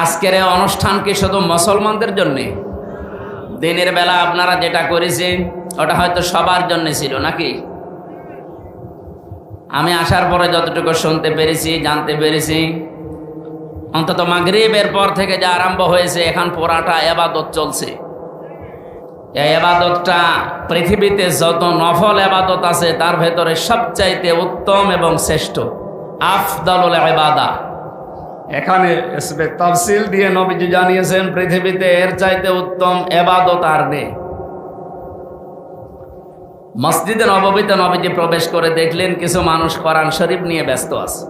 Speaker 1: আজকের এই অনুষ্ঠান কি শুধু মুসলমানদের জন্যে? দিনের বেলা আপনারা যেটা করেছেন ওটা হয়তো সবার জন্য ছিল নাকি? আমি আসার পরে যতটুকু শুনতে পেরেছি, জানতে পেরেছি, অন্তত মাগরিবের পর থেকে যা আরম্ভ হয়েছে এখন পুরাটা ইবাদত চলছে। এই ইবাদতটা পৃথিবীতে যত নফল ইবাদত আছে তার ভেতরে সবচাইতে উত্তম এবং শ্রেষ্ঠ, আফদালুল ইবাদা। এখানে তাফসিল দিয়ে নবীজি জানিয়েছেন পৃথিবীতে এর চাইতে উত্তম ইবাদত আর নেই। মসজিদে নববীতে নবীজি প্রবেশ করে দেখলেন কিছু মানুষ কোরআন শরীফ নিয়ে ব্যস্ত আছে।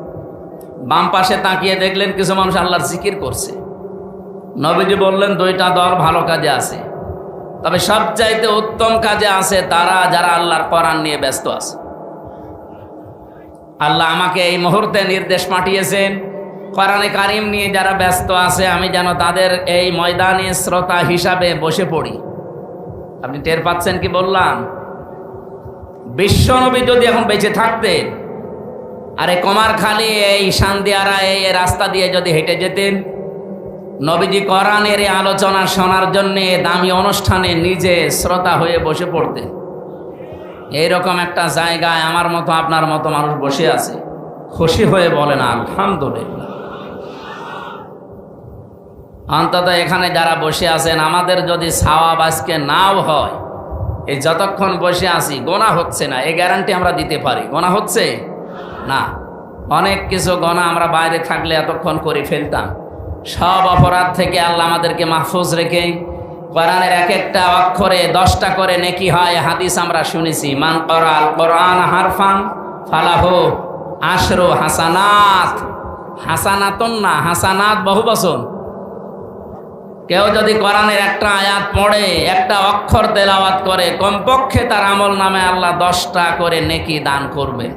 Speaker 1: বাম পাশে তাকিয়ে দেখলেন কিছু মানুষ আল্লাহর জিকির করছে। নবীজি বললেন 2টা দল ভালো কাজে আছে, তবে সবচাইতে উত্তম কাজে আছে তারা যারা আল্লাহর কোরআন নিয়ে ব্যস্ত আছে। আল্লাহ আমাকে এই মুহূর্তে নির্দেশ পাঠিয়েছেন, কোরআনে কারিম নিয়ে যারা ব্যস্ত আছে আমি যেন তাদের এই ময়দানে শ্রোতা হিসাবে বসে পড়ি। আপনি টের পাচ্ছেন কি বললাম? বিশ্বনবী যদি এখন বেঁচে থাকতেন, আরে কুমারখালী এই শান্দিয়ারা এই রাস্তা দিয়ে যদি হেঁটে যেতেন, নবীজি কোরআনের এই আলোচনা শোনার জন্য দামি অনুষ্ঠানে নিজে শ্রোতা হয়ে বসে পড়তেন। এইরকম একটা জায়গায় আমার মতো আপনার মতো মানুষ বসে আছে, খুশি হয়ে বলেন আলহামদুলিল্লাহ। অন্তত এখানে যারা বসে আছেন, আমাদের যদি সওয়াব আজকে নাও হয়, এই যতক্ষণ বসে আছি গোনা হচ্ছে না, এই গ্যারান্টি আমরা দিতে পারি। গোনা হচ্ছে না, অনেক কিছু গোনা আমরা বাইরে থাকলে এতক্ষণ করে ফেলতাম। সব অপরাধ থেকে আল্লাহ আমাদেরকে মাহফুজ রেখে কোরআনের এক একটা অক্ষরে 10টা করে নেকি হয়। হাদিস আমরা শুনেছি, মান করাল কোরআন হারফান ফালাহু আশরু হাসানাত। হাসানাতুন না, হাসানাত বহু বচন। কেউ যদি কোরআনের একটা আয়াত পড়ে, একটা অক্ষর তেলাওয়াত করে, কমপক্ষে তার আমল নামে আল্লাহ 10টা করে নেকি দান করবে।